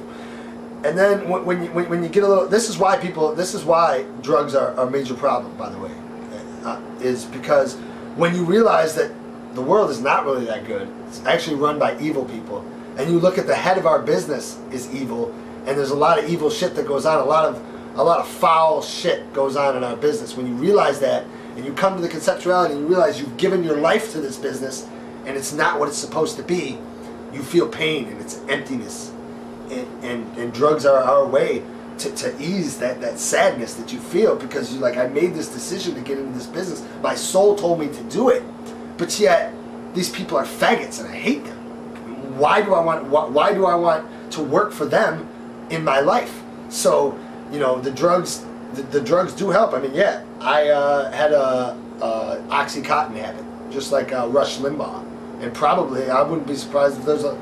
And then when you get a little, this is why drugs are a major problem, by the way, is because when you realize that the world is not really that good, it's actually run by evil people, and you look at the head of our business is evil, and there's a lot of evil shit that goes on, a lot of foul shit goes on in our business. When you realize that, and you come to the conceptuality and you realize you've given your life to this business, and it's not what it's supposed to be, you feel pain and it's emptiness. And drugs are our way to ease that sadness that you feel, because you're like, I made this decision to get into this business. My soul told me to do it, but yet these people are faggots and I hate them. Why do I want to work for them in my life? So, the drugs do help. I mean, yeah, I had a Oxycontin habit, just like Rush Limbaugh, and probably I wouldn't be surprised if there's a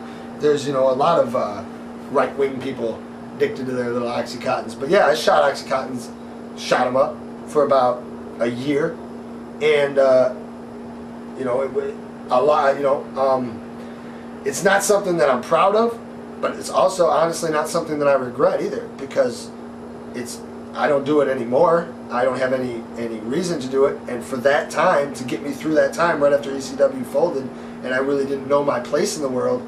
lot of right-wing people addicted to their little Oxycontins. But yeah, I shot Oxycontins, shot them up for about a year, and a lot. It's not something that I'm proud of, but it's also honestly not something that I regret either, because I don't do it anymore. I don't have any reason to do it, and for that time, to get me through that time right after ECW folded, and I really didn't know my place in the world,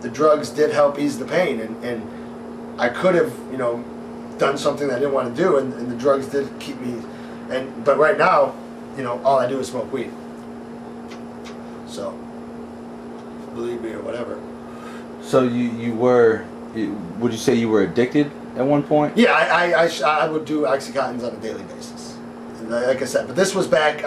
the drugs did help ease the pain, and I could have, done something that I didn't want to do, and the drugs did keep me, but right now, all I do is smoke weed. So, believe me or whatever. So would you say you were addicted at one point? Yeah, I would do Oxycontins on a daily basis. Like I said, but this was back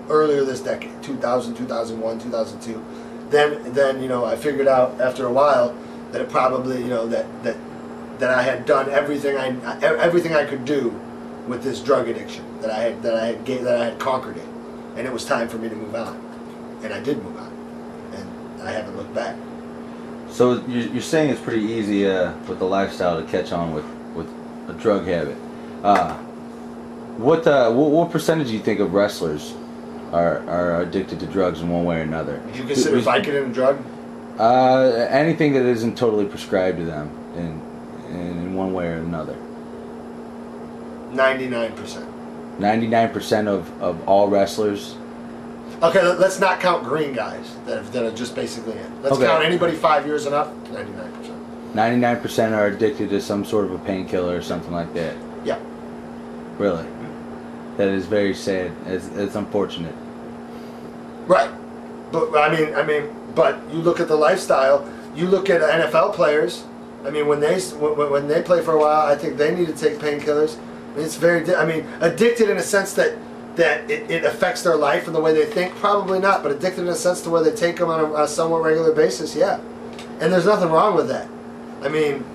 earlier this decade, 2000, 2001, 2002. Then I figured out after a while that it probably that I had done everything I could do with this drug addiction, that I had conquered it, and it was time for me to move on, and I did move on, and I haven't looked back. So you're saying it's pretty easy with the lifestyle to catch on with a drug habit. What percentage do you think of wrestlers are addicted to drugs in one way or another? Would you consider Vicodin a drug? Anything that isn't totally prescribed to them in one way or another. 99%. 99% of all wrestlers. Okay, let's not count green guys that are just basically in. Let's count anybody 5 years and up. 99%. 99% are addicted to some sort of a painkiller or something like that. Yeah. Really. That is very sad. It's unfortunate. Right, but but you look at the lifestyle. You look at NFL players. I mean, when they play for a while, I think they need to take painkillers. It's very. Addicted in a sense that it affects their life and the way they think. Probably not, but addicted in a sense to where they take them on a somewhat regular basis. Yeah, and there's nothing wrong with that. I mean,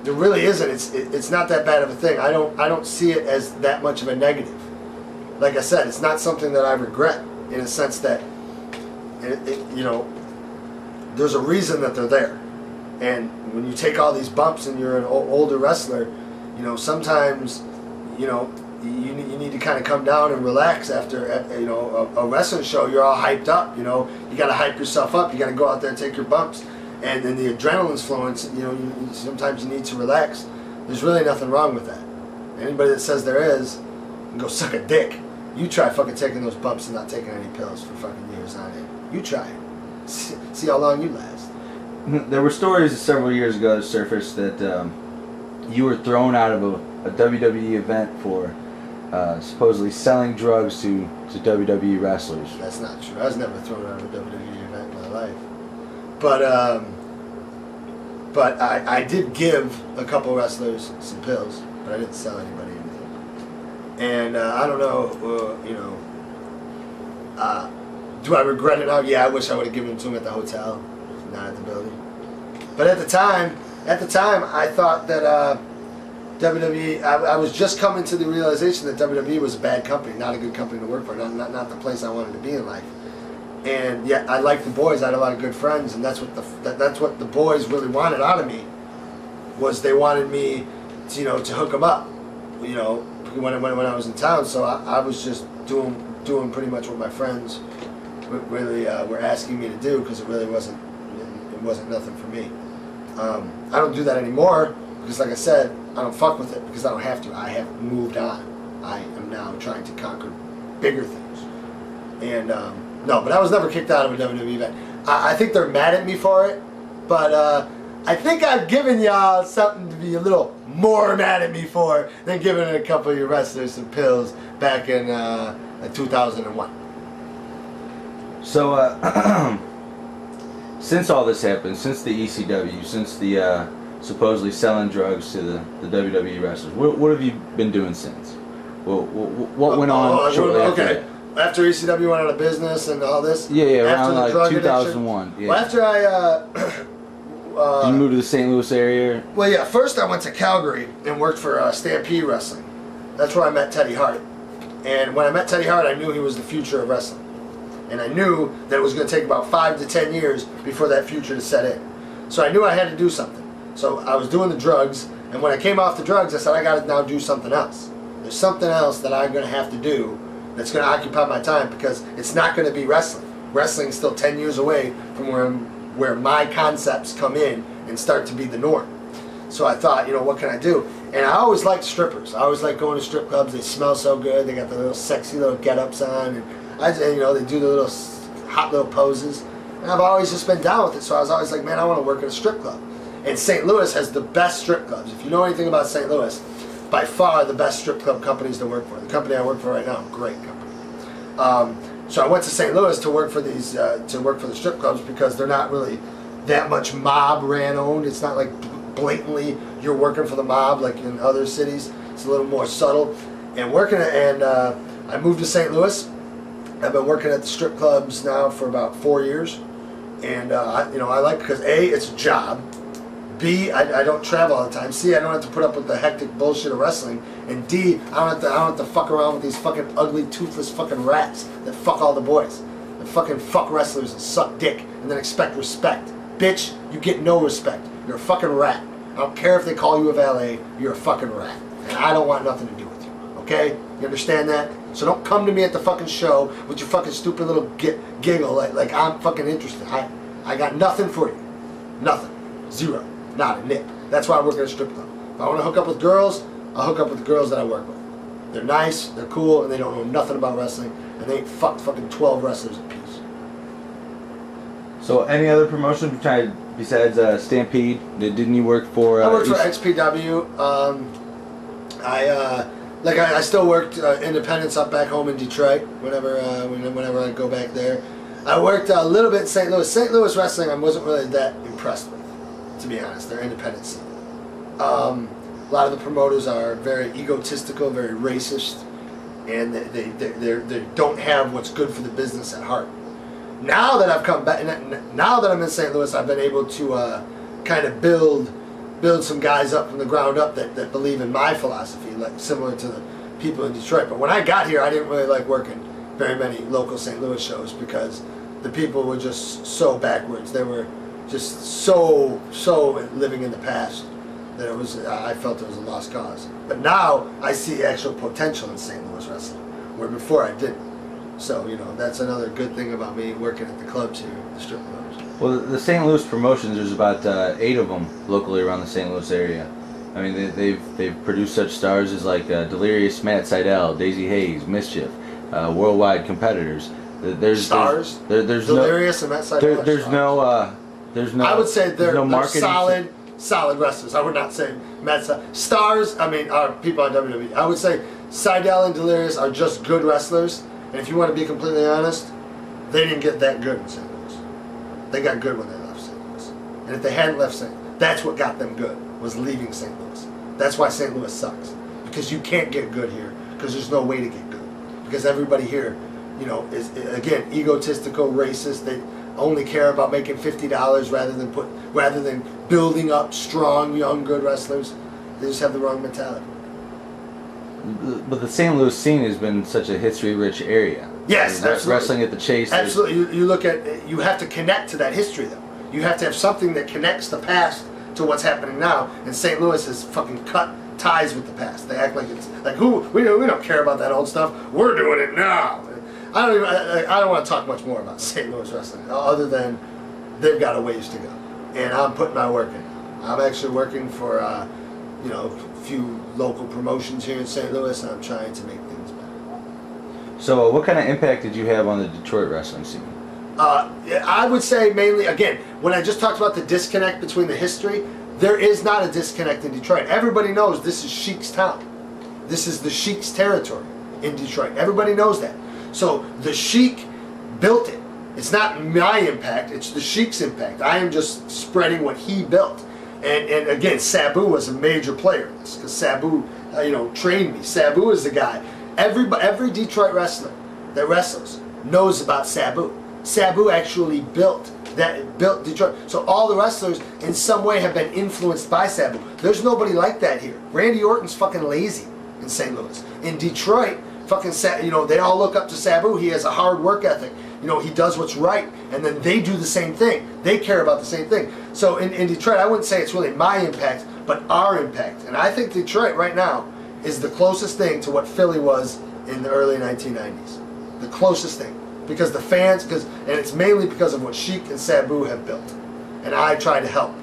there really isn't. It's not that bad of a thing. I don't see it as that much of a negative. Like I said, it's not something that I regret, in a sense that there's a reason that they're there. And when you take all these bumps and you're an older wrestler, sometimes you need to kind of come down and relax after a wrestling show. You're all hyped up. You got to hype yourself up. You got to go out there and take your bumps, and then the adrenaline's flowing. Sometimes you need to relax. There's really nothing wrong with that. Anybody that says there is, can go suck a dick. You try fucking taking those bumps and not taking any pills for fucking years on it. You try it. See how long you last. There were stories several years ago that surfaced that you were thrown out of a WWE event for supposedly selling drugs to WWE wrestlers. That's not true. I was never thrown out of a WWE event in my life. But I did give a couple wrestlers some pills, but I didn't sell anybody anything. And I don't know, do I regret it now? Yeah, I wish I would have given them to him at the hotel, not at the building. But at the time, at the time, I thought that WWE. I was just coming to the realization that WWE was a bad company, not a good company to work for, not the place I wanted to be in life. And yet, I liked the boys. I had a lot of good friends, and that's what the boys really wanted out of me. Was they wanted me, to hook them up, when I was in town. So I was just doing pretty much what my friends really were asking me to do, because it really wasn't nothing for me. I don't do that anymore because, like I said, I don't fuck with it because I don't have to. I have moved on. I am now trying to conquer bigger things. And no, but I was never kicked out of a WWE event. I think they're mad at me for it, but I think I've given y'all something to be a little more mad at me for than giving a couple of your wrestlers some pills back in 2001. So, since all this happened, since the ECW, since the supposedly selling drugs to the WWE wrestlers, what have you been doing since? What went on shortly after that? After ECW went out of business and all this? Yeah, after around like 2001. Yeah. Well, after I... Did you move to the St. Louis area? Well, yeah. First, I went to Calgary and worked for Stampede Wrestling. That's where I met Teddy Hart. And when I met Teddy Hart, I knew he was the future of wrestling. And I knew that it was going to take about 5 to 10 years before that future to set in. So I knew I had to do something. So I was doing the drugs, and when I came off the drugs, I said, I got to now do something else. There's something else that I'm going to have to do that's going to occupy my time, because it's not going to be wrestling. Wrestling is still 10 years away from where my concepts come in and start to be the norm. So I thought, what can I do? And I always liked strippers. I always liked going to strip clubs. They smell so good. They got the little sexy little get-ups on. And they do the little hot little poses. And I've always just been down with it. So I was always like, man, I want to work at a strip club. And St. Louis has the best strip clubs. If you know anything about St. Louis, by far the best strip club companies to work for. The company I work for right now, great company. So I went to St. Louis to work for the strip clubs, because they're not really that much mob ran owned. It's not like blatantly you're working for the mob like in other cities. It's a little more subtle. And I moved to St. Louis. I've been working at the strip clubs now for about 4 years, and I like, because A, it's a job. B, I don't travel all the time. C, I don't have to put up with the hectic bullshit of wrestling. And D, I don't have to fuck around with these fucking ugly, toothless fucking rats that fuck all the boys. That fucking fuck wrestlers and suck dick and then expect respect. Bitch, you get no respect. You're a fucking rat. I don't care if they call you a valet. You're a fucking rat. And I don't want nothing to do with you. Okay? You understand that? So don't come to me at the fucking show with your fucking stupid little giggle like I'm fucking interested. I got nothing for you. Nothing. Zero. Not a nip. That's why I work at a strip club. If I want to hook up with girls, I'll hook up with the girls that I work with. They're nice, they're cool, and they don't know nothing about wrestling, and they ain't fucked fucking 12 wrestlers apiece. So any other promotion besides Stampede? Didn't you work for... I worked for XPW. I still worked independents up back home in Detroit whenever I go back there. I worked a little bit in St. Louis. St. Louis wrestling I wasn't really that impressed with, to be honest. They're independent scene. A lot of the promoters are very egotistical, very racist, and they don't have what's good for the business at heart. Now that I've come back, now that I'm in St. Louis, I've been able to kind of build some guys up from the ground up that believe in my philosophy, like similar to the people in Detroit. But when I got here, I didn't really like working very many local St. Louis shows, because the people were just so backwards. They were just so living in the past that I felt it was a lost cause. But now I see actual potential in St. Louis wrestling, where before I didn't. So, that's another good thing about me working at the clubs here, the strip clubs. Well, the St. Louis promotions, there's about 8 of them locally around the St. Louis area. I mean, they've produced such stars as like Delirious, Matt Sydal, Daisy Hayes, Mischief, worldwide competitors. There's stars. There's Delirious and Matt Sydal. There's no. I would say they're marketing. solid wrestlers. I would not say Matt Sydal. Stars. I mean, are people on WWE. I would say Sydal and Delirious are just good wrestlers. And if you want to be completely honest, they didn't get that good in St. Louis. They got good when they left St. Louis. And if they hadn't left St. Louis, that's what got them good, was leaving St. Louis. That's why St. Louis sucks. Because you can't get good here, because there's no way to get good. Because everybody here, is, again, egotistical, racist. only care about making $50 rather than building up strong, young, good wrestlers. They just have the wrong mentality. But the St. Louis scene has been such a history-rich area. Yes, absolutely. Wrestling at the Chase. Absolutely. You look at, you have to connect to that history, though. You have to have something that connects the past to what's happening now. And St. Louis has fucking cut ties with the past. They act like it's like we don't care about that old stuff. We're doing it now. I don't want to talk much more about St. Louis wrestling other than they've got a ways to go, and I'm putting my work in. I'm actually working for a few local promotions here in St. Louis, and I'm trying to make things better. So, what kind of impact did you have on the Detroit wrestling scene? I would say mainly, again, when I just talked about the disconnect between the history, there is not a disconnect in Detroit. Everybody knows this is Sheik's town. This is the Sheik's territory in Detroit. Everybody knows that. So the Sheik built it. It's not my impact, it's the Sheik's impact. I am just spreading what he built. And again, Sabu was a major player in this, because Sabu, trained me. Sabu is the guy. Every Detroit wrestler that wrestles knows about Sabu. Sabu actually built Detroit. So all the wrestlers in some way have been influenced by Sabu. There's nobody like that here. Randy Orton's fucking lazy in St. Louis. In Detroit, they all look up to Sabu. He has a hard work ethic. He does what's right, and then they do the same thing. They care about the same thing. So in Detroit, I wouldn't say it's really my impact, but our impact. And I think Detroit right now is the closest thing to what Philly was in the early 1990s. The closest thing. Because the fans, and it's mainly because of what Sheik and Sabu have built. And I try to help.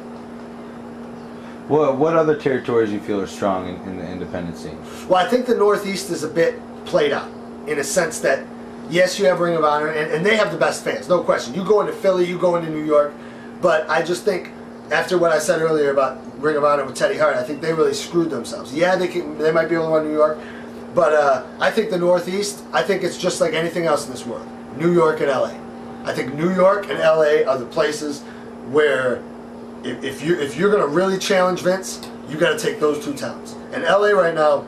Well, what other territories do you feel are strong in the independent scene? Well, I think the Northeast is a bit played out, in a sense that, yes, you have Ring of Honor, and they have the best fans, no question. You go into Philly, you go into New York, but I just think, after what I said earlier about Ring of Honor with Teddy Hart, I think they really screwed themselves. Yeah, they might be able to win New York, but I think the Northeast, I think it's just like anything else in this world. New York and LA. I think New York and LA are the places where if you're going to really challenge Vince, you got to take those two towns. And LA right now,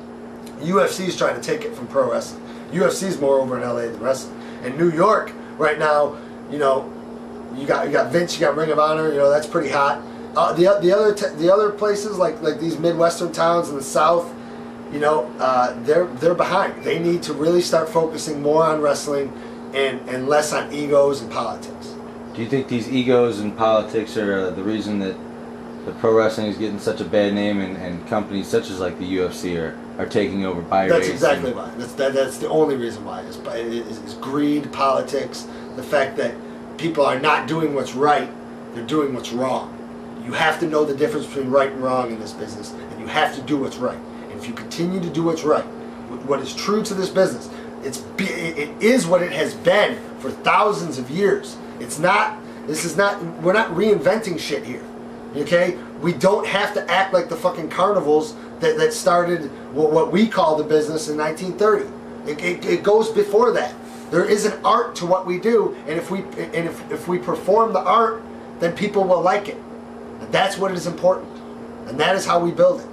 UFC is trying to take it from pro wrestling. UFC is more over in LA than wrestling. And New York right now, you got Vince, you got Ring of Honor, that's pretty hot. The other places like these Midwestern towns in the South, they're behind. They need to really start focusing more on wrestling and less on egos and politics. Do you think these egos and politics are the reason that the pro wrestling is getting such a bad name, and companies such as like the UFC are taking over by That's exactly why. That's the only reason why. Is greed, politics, the fact that people are not doing what's right, they're doing what's wrong. You have to know the difference between right and wrong in this business, and you have to do what's right. And if you continue to do what's right, what is true to this business, it is what it has been for thousands of years. We're not reinventing shit here. Okay? We don't have to act like the fucking carnivals that started what we call the business in 1930. It goes before that. There is an art to what we do, and if we perform the art, then people will like it. And that's what is important. And that is how we build it.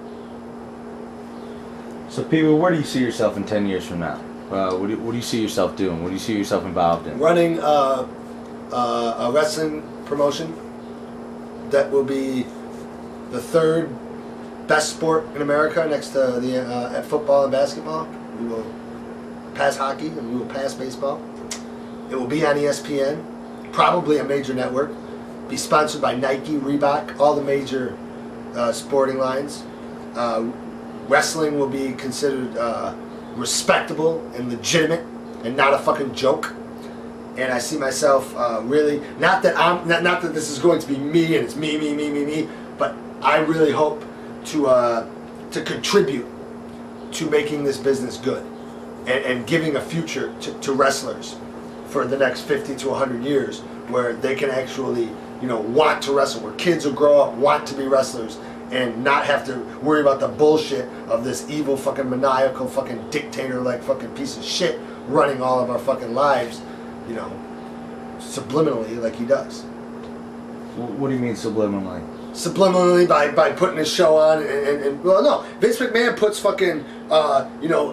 So, people, where do you see yourself in 10 years from now? What do you see yourself doing? What do you see yourself involved in? Running a wrestling promotion that will be the third best sport in America next to at football and basketball. We will pass hockey and we will pass baseball. It will be on ESPN, probably a major network. Be sponsored by Nike, Reebok, all the major sporting lines. Wrestling will be considered respectable and legitimate and not a fucking joke. And I see myself really, not that this is going to be me and it's me, but I really hope to contribute to making this business good and giving a future to wrestlers for the next 50 to 100 years, where they can actually, want to wrestle, where kids will grow up, want to be wrestlers, and not have to worry about the bullshit of this evil fucking maniacal fucking dictator-like fucking piece of shit running all of our fucking lives, subliminally like he does. What do you mean subliminally? Subliminally by putting his show on and well, no, Vince McMahon puts fucking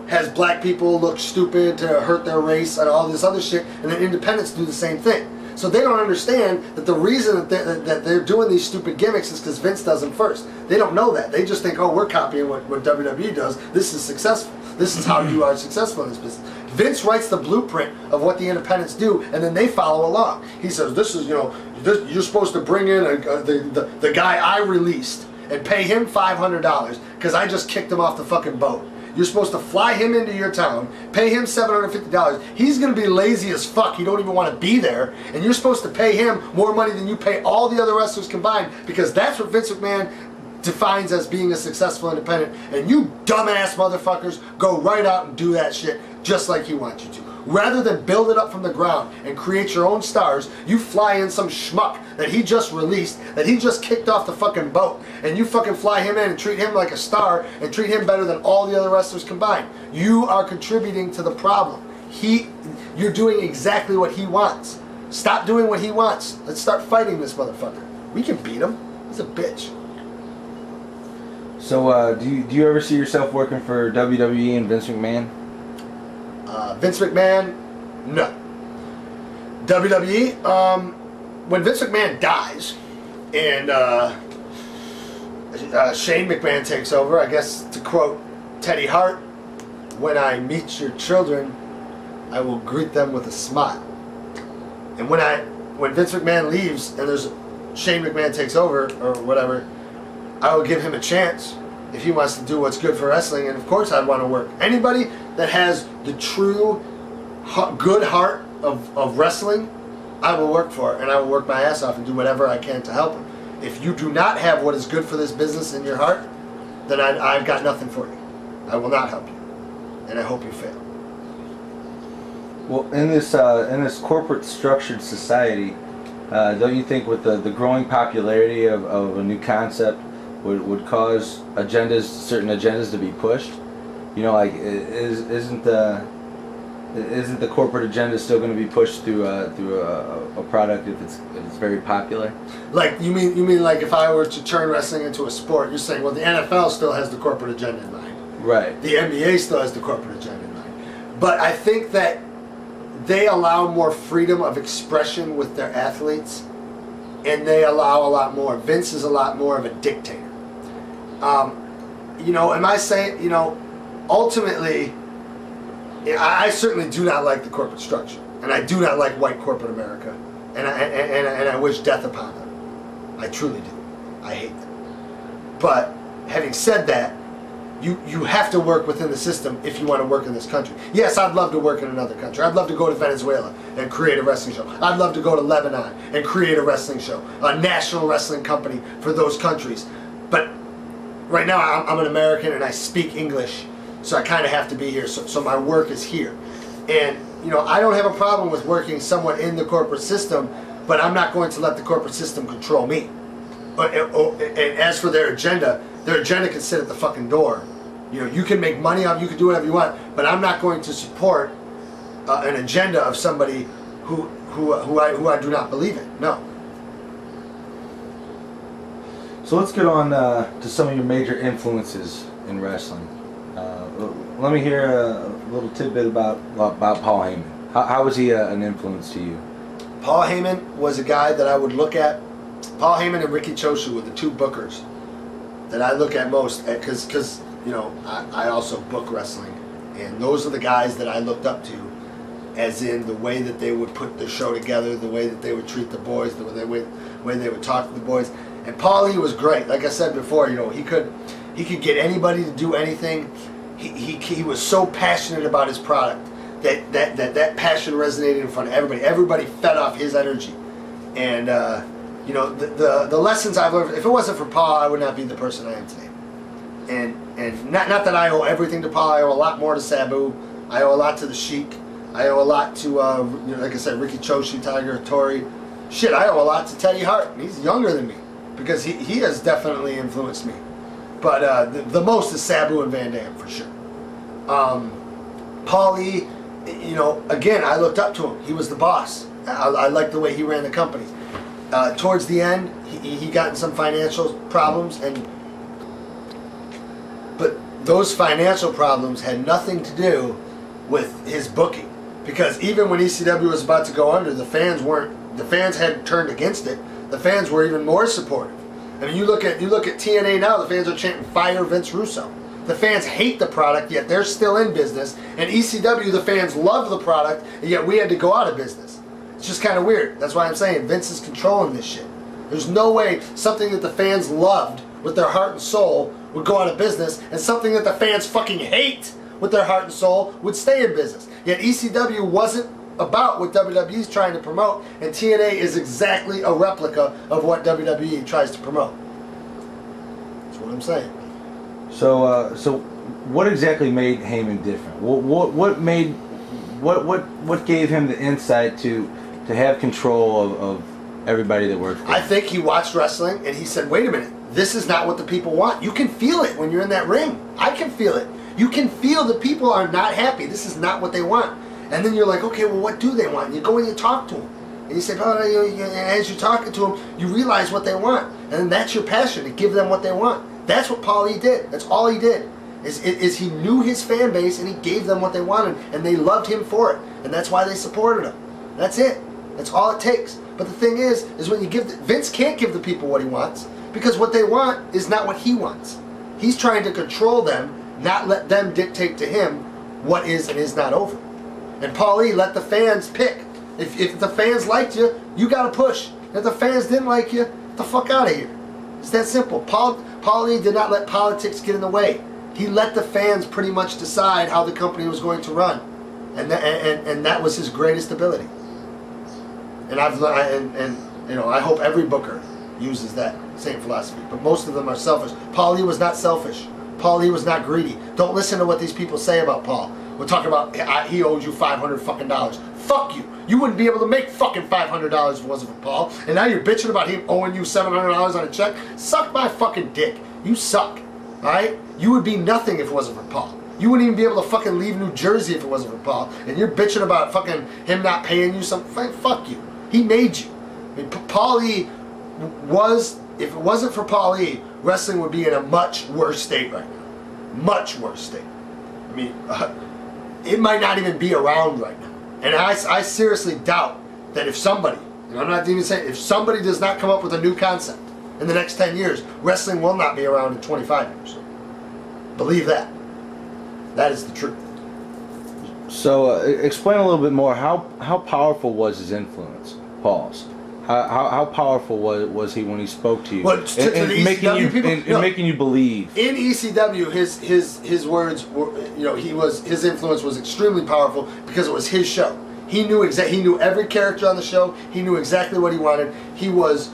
has black people look stupid to hurt their race and all this other shit, and then independents do the same thing. So they don't understand that the reason that they're doing these stupid gimmicks is because Vince does them first. They don't know that. They just think, oh, we're copying what WWE does. This is successful. This is how you are successful in this business. Vince writes the blueprint of what the independents do, and then they follow along. He says, this is, you're supposed to bring in the guy I released and pay him $500 because I just kicked him off the fucking boat. You're supposed to fly him into your town, pay him $750. He's going to be lazy as fuck. He don't even want to be there. And you're supposed to pay him more money than you pay all the other wrestlers combined, because that's what Vince McMahon defines as being a successful independent. And you dumbass motherfuckers go right out and do that shit just like he wants you to. Rather than build it up from the ground and create your own stars, you fly in some schmuck that he just released, that he just kicked off the fucking boat, and you fucking fly him in and treat him like a star and treat him better than all the other wrestlers combined. You are contributing to the problem. You're doing exactly what he wants. Stop doing what he wants. Let's start fighting this motherfucker. We can beat him. He's a bitch. So, do you ever see yourself working for WWE and Vince McMahon? Vince McMahon, no. WWE, when Vince McMahon dies and Shane McMahon takes over, I guess to quote Teddy Hart, when I meet your children, I will greet them with a smile. And when Vince McMahon leaves and there's Shane McMahon takes over or whatever, I will give him a chance if he wants to do what's good for wrestling, and of course I'd want to work. Anybody that has the true good heart of wrestling, I will work for, and I will work my ass off and do whatever I can to help him. If you do not have what is good for this business in your heart, then I've got nothing for you. I will not help you, and I hope you fail. Well, in this corporate structured society, don't you think with the growing popularity of a new concept would cause certain agendas to be pushed? Like isn't the corporate agenda still going to be pushed through a product if it's very popular? Like you mean like if I were to turn wrestling into a sport, you're saying, well, the NFL still has the corporate agenda in mind. Right. The NBA still has the corporate agenda in mind. But I think that they allow more freedom of expression with their athletes, and they allow a lot more. Vince is a lot more of a dictator. Am I saying, ultimately, I certainly do not like the corporate structure, and I do not like white corporate America, and I wish death upon them. I truly do. I hate them. But having said that, you have to work within the system if you want to work in this country. Yes, I'd love to work in another country. I'd love to go to Venezuela and create a wrestling show. I'd love to go to Lebanon and create a wrestling show, a national wrestling company for those countries. But right now, I'm an American and I speak English, so I kind of have to be here. So my work is here. And, I don't have a problem with working somewhat in the corporate system, but I'm not going to let the corporate system control me. And as for their agenda can sit at the fucking door. You can make money off, you can do whatever you want, but I'm not going to support an agenda of somebody who I do not believe in. No. So let's get on to some of your major influences in wrestling. Let me hear a little tidbit about Paul Heyman. How was he an influence to you? Paul Heyman was a guy that I would look at. Paul Heyman and Ricky Choshu were the two bookers that I look at most, because I also book wrestling, and those are the guys that I looked up to, as in the way that they would put the show together, the way that they would treat the boys, the way they would talk to the boys. And Paulie was great. Like I said before, he could get anybody to do anything. He was so passionate about his product that passion resonated in front of everybody. Everybody fed off his energy, and the lessons I've learned. If it wasn't for Paul, I would not be the person I am today. And not that I owe everything to Paul. I owe a lot more to Sabu. I owe a lot to the Sheik. I owe a lot to like I said, Ricky Choshu, Tiger, Tori. Shit, I owe a lot to Teddy Hart. He's younger than me, because he has definitely influenced me. But the most is Sabu and Van Dam, for sure. Paulie, again, I looked up to him. He was the boss. I liked the way he ran the company. Towards the end, he got in some financial problems, but those financial problems had nothing to do with his booking. Because even when ECW was about to go under, the fans weren't the fans had turned against it, the fans were even more supportive. I mean, you look at TNA now, the fans are chanting "Fire Vince Russo." The fans hate the product, yet they're still in business. And ECW, the fans love the product, and yet we had to go out of business. It's just kind of weird. That's why I'm saying Vince is controlling this shit. There's no way something that the fans loved with their heart and soul would go out of business, and something that the fans fucking hate with their heart and soul would stay in business. Yet ECW wasn't about what WWE is trying to promote, and TNA is exactly a replica of what WWE tries to promote. That's what I'm saying. So what exactly made Heyman different? What gave him the insight to have control of everybody that worked with him? I think he watched wrestling and he said, "Wait a minute, this is not what the people want." You can feel it when you're in that ring. I can feel it. You can feel the people are not happy. This is not what they want. And then you're like, okay, well, what do they want? And you go and you talk to them. And you say, as you're talking to them, you realize what they want. And then that's your passion, to give them what they want. That's what Paul E did. That's all he did. Is he knew his fan base and he gave them what they wanted. And they loved him for it. And that's why they supported him. That's it. That's all it takes. But the thing is when you give... Vince can't give the people what he wants, because what they want is not what he wants. He's trying to control them, not let them dictate to him what is and is not over. And Paul E let the fans pick. If the fans liked you, you got to push. If the fans didn't like you, get the fuck out of here. It's that simple. Paul E did not let politics get in the way. He let the fans pretty much decide how the company was going to run, and that was his greatest ability. And I hope every booker uses that same philosophy. But most of them are selfish. Paul E was not selfish. Paul E was not greedy. Don't listen to what these people say about Paul. We're talking about he owes you $500 fucking dollars. Fuck you. You wouldn't be able to make fucking $500 if it wasn't for Paul. And now you're bitching about him owing you $700 on a check. Suck my fucking dick. You suck. Alright? You would be nothing if it wasn't for Paul. You wouldn't even be able to fucking leave New Jersey if it wasn't for Paul. And you're bitching about fucking him not paying you something. Fuck you. He made you. I mean, Paul E was, if it wasn't for Paul E, wrestling would be in a much worse state right now. Much worse state. I mean, it might not even be around right now. And I seriously doubt that if somebody, and I'm not even saying, if somebody does not come up with a new concept in the next 10 years, wrestling will not be around in 25 years. Believe that. That is the truth. So explain a little bit more. How powerful was his influence, Paul's? How powerful was he when he spoke to you? Well, to making you believe. In ECW, his words were, his influence was extremely powerful because it was his show. He knew every character on the show. He knew exactly what he wanted. He was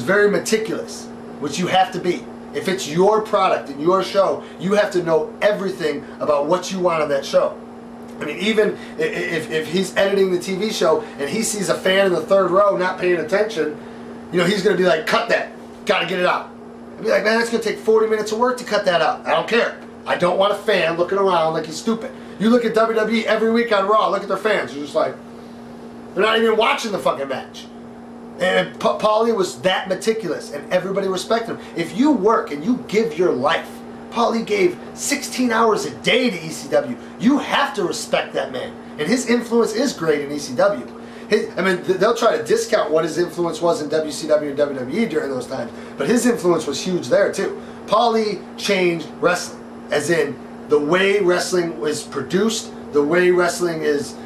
very meticulous, which you have to be. If it's your product and your show, you have to know everything about what you want on that show. I mean, even if he's editing the TV show and he sees a fan in the third row not paying attention, he's going to be like, cut that. Got to get it out. I'd be like, man, that's going to take 40 minutes of work to cut that out. I don't care. I don't want a fan looking around like he's stupid. You look at WWE every week on Raw, look at their fans. You're just like, they're not even watching the fucking match. And Paulie was that meticulous, and everybody respected him. If you work and you give your life, Paulie gave 16 hours a day to ECW. You have to respect that man. And his influence is great in ECW. They'll try to discount what his influence was in WCW and WWE during those times, but his influence was huge there too. Paulie changed wrestling, as in the way wrestling was produced, the way wrestling is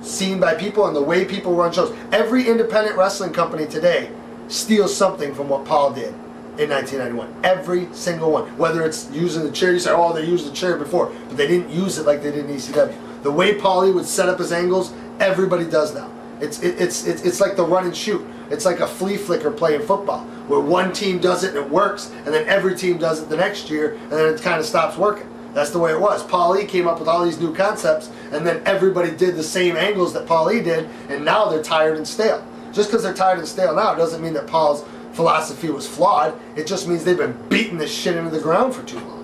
seen by people, and the way people run shows. Every independent wrestling company today steals something from what Paul did in 1991. Every single one. Whether it's using the chair, you say, oh, they used the chair before, but they didn't use it like they did in ECW. The way Paulie would set up his angles, everybody does now. It's like the run and shoot. It's like a flea flicker playing football, where one team does it and it works, and then every team does it the next year, and then it kind of stops working. That's the way it was. Paul E came up with all these new concepts, and then everybody did the same angles that Paul E did, and now they're tired and stale. Just because they're tired and stale now doesn't mean that Paul's philosophy was flawed. It just means they've been beating this shit into the ground for too long.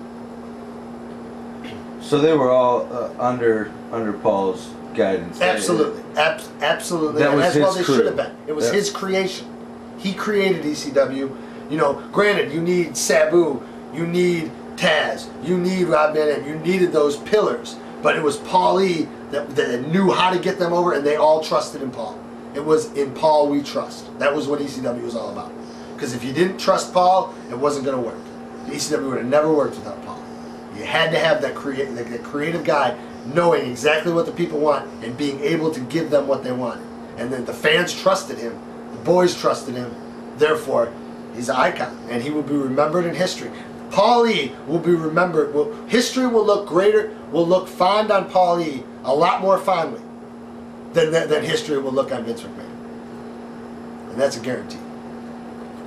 So they were all under Paul's guidance. Absolutely. Absolutely. That was as his well they crew. should have been. It was his creation. He created ECW. Granted, you need Sabu, you need Taz, you need Rob Van Dam, you needed those pillars, but it was Paul E that knew how to get them over, and they all trusted in Paul. It was in Paul we trust. That was what ECW was all about. Because if you didn't trust Paul, it wasn't going to work. The ECW would have never worked without Paul. You had to have that creative guy knowing exactly what the people want and being able to give them what they wanted. And then the fans trusted him. The boys trusted him. Therefore, he's an icon. And he will be remembered in history. Paul E. will be remembered. History will look greater, will look fond on Paul E. a lot more fondly than history will look on Vince McMahon. And that's a guarantee.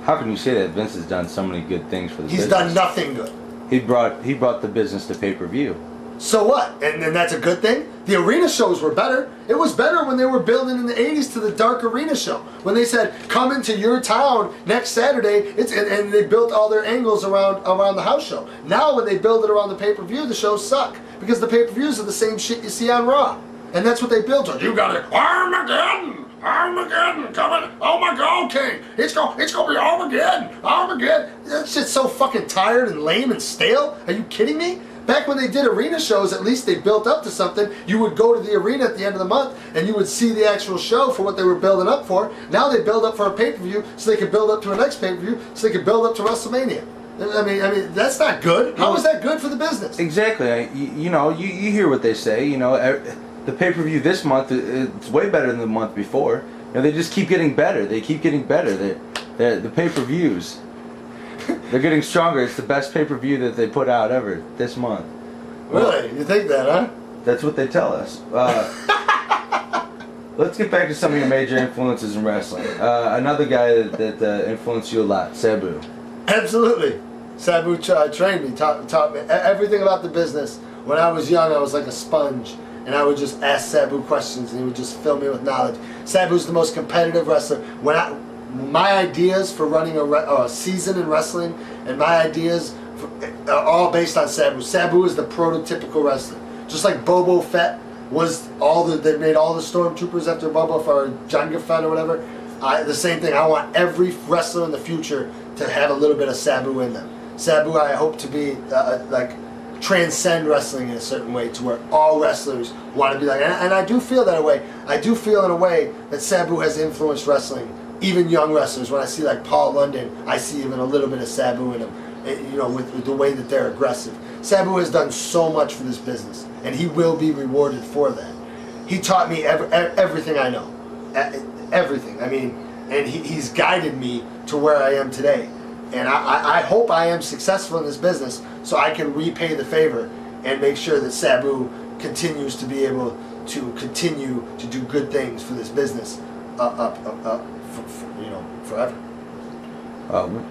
How can you say that? Vince has done so many good things for the business. He's done nothing good. He brought the business to pay-per-view. So what? And that's a good thing? The arena shows were better. It was better when they were building in the 80s to the dark arena show. When they said, come into your town next Saturday, and they built all their angles around the house show. Now when they build it around the pay-per-view, the shows suck. Because the pay-per-views are the same shit you see on Raw. And that's what they built on. You got it. Armageddon coming. Oh my God, King. It's gonna be Armageddon. That shit's so fucking tired and lame and stale. Are you kidding me? Back when they did arena shows, at least they built up to something. You would go to the arena at the end of the month and you would see the actual show for what they were building up for. Now they build up for a pay-per-view so they can build up to a next pay-per-view so they can build up to WrestleMania. I mean, that's not good. How is that good for the business? Exactly. You hear what they say. The pay-per-view this month, it's way better than the month before. They just keep getting better. They keep getting better. The pay-per-views, they're getting stronger. It's the best pay-per-view that they put out ever this month. Really? You think that, huh? That's what they tell us. Let's get back to some of your major influences in wrestling. Another guy that influenced you a lot, Sabu. Absolutely. Sabu trained me, taught me everything about the business. When I was young, I was like a sponge. And I would just ask Sabu questions, and he would just fill me with knowledge. Sabu's the most competitive wrestler. My ideas for running a season in wrestling, and my ideas are all based on Sabu. Sabu is the prototypical wrestler. Just like Boba Fett was they made all the stormtroopers after Boba for Jango Fett or whatever. The same thing. I want every wrestler in the future to have a little bit of Sabu in them. Sabu, I hope to be transcend wrestling in a certain way to where all wrestlers want to be like, and I do feel that way. I do feel in a way that Sabu has influenced wrestling, even young wrestlers. When I see like Paul London, I see even a little bit of Sabu in him, with the way that they're aggressive. Sabu has done so much for this business, and he will be rewarded for that. He taught me everything I know, everything. I mean, and he's guided me to where I am today. And I hope I am successful in this business so I can repay the favor and make sure that Sabu continues to be able to continue to do good things for this business forever.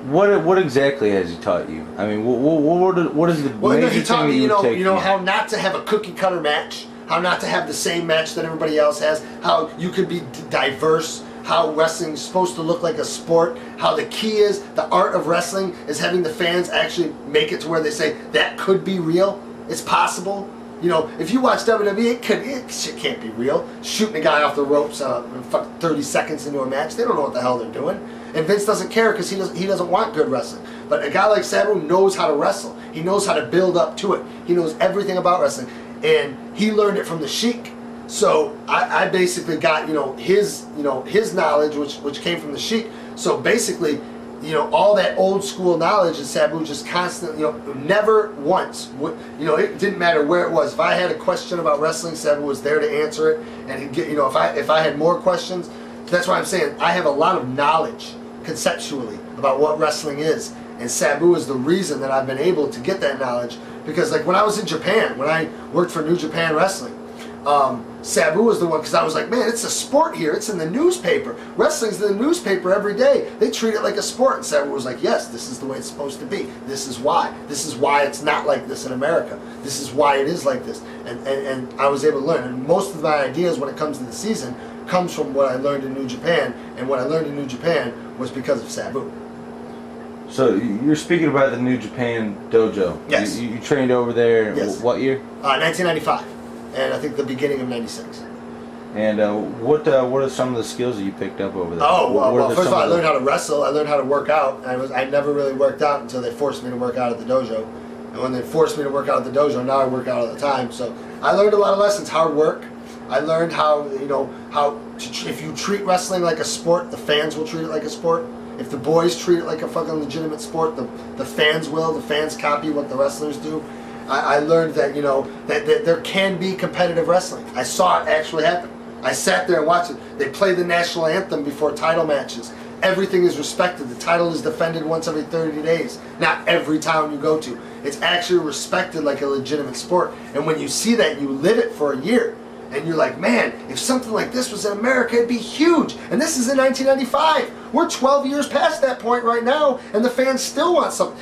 What exactly has he taught you? I mean, what is the major he taught thing me, you take how not to have a cookie cutter match, how not to have the same match that everybody else has, how you could be diverse, how wrestling is supposed to look like a sport, how the key is, the art of wrestling is having the fans actually make it to where they say, that could be real, it's possible. If you watch WWE, shit can't be real. Shooting a guy off the ropes 30 seconds into a match, they don't know what the hell they're doing. And Vince doesn't care because he doesn't want good wrestling. But a guy like Sabu knows how to wrestle. He knows how to build up to it. He knows everything about wrestling. And he learned it from the Sheik. So I basically got his knowledge, which came from the Sheik. So basically, all that old school knowledge, and Sabu just constantly, never once, it didn't matter where it was. If I had a question about wrestling, Sabu was there to answer it. And he'd get, if I had more questions, that's why I'm saying I have a lot of knowledge conceptually about what wrestling is. And Sabu is the reason that I've been able to get that knowledge. Because like when I was in Japan, when I worked for New Japan Wrestling, Sabu was the one, because I was like, man, it's a sport here. It's in the newspaper. Wrestling's in the newspaper every day. They treat it like a sport. And Sabu was like, yes, this is the way it's supposed to be. This is why. This is why it's not like this in America. This is why it is like this. And I was able to learn. And most of my ideas when it comes to the season comes from what I learned in New Japan. And what I learned in New Japan was because of Sabu. So you're speaking about the New Japan dojo. Yes. You trained over there. Yes. What year? 1995. And I think the beginning of 96. And what are some of the skills that you picked up over there? Well, first of all, I learned how to wrestle. I learned how to work out. I never really worked out until they forced me to work out at the dojo. And when they forced me to work out at the dojo, now I work out all the time. So I learned a lot of lessons. Hard work. I learned how if you treat wrestling like a sport, the fans will treat it like a sport. If the boys treat it like a fucking legitimate sport, the fans will. The fans copy what the wrestlers do. I learned that that there can be competitive wrestling. I saw it actually happen. I sat there and watched it. They play the national anthem before title matches. Everything is respected. The title is defended once every 30 days. Not every town you go to. It's actually respected like a legitimate sport. And when you see that, you live it for a year. And you're like, man, if something like this was in America, it'd be huge. And this is in 1995. We're 12 years past that point right now, and the fans still want something.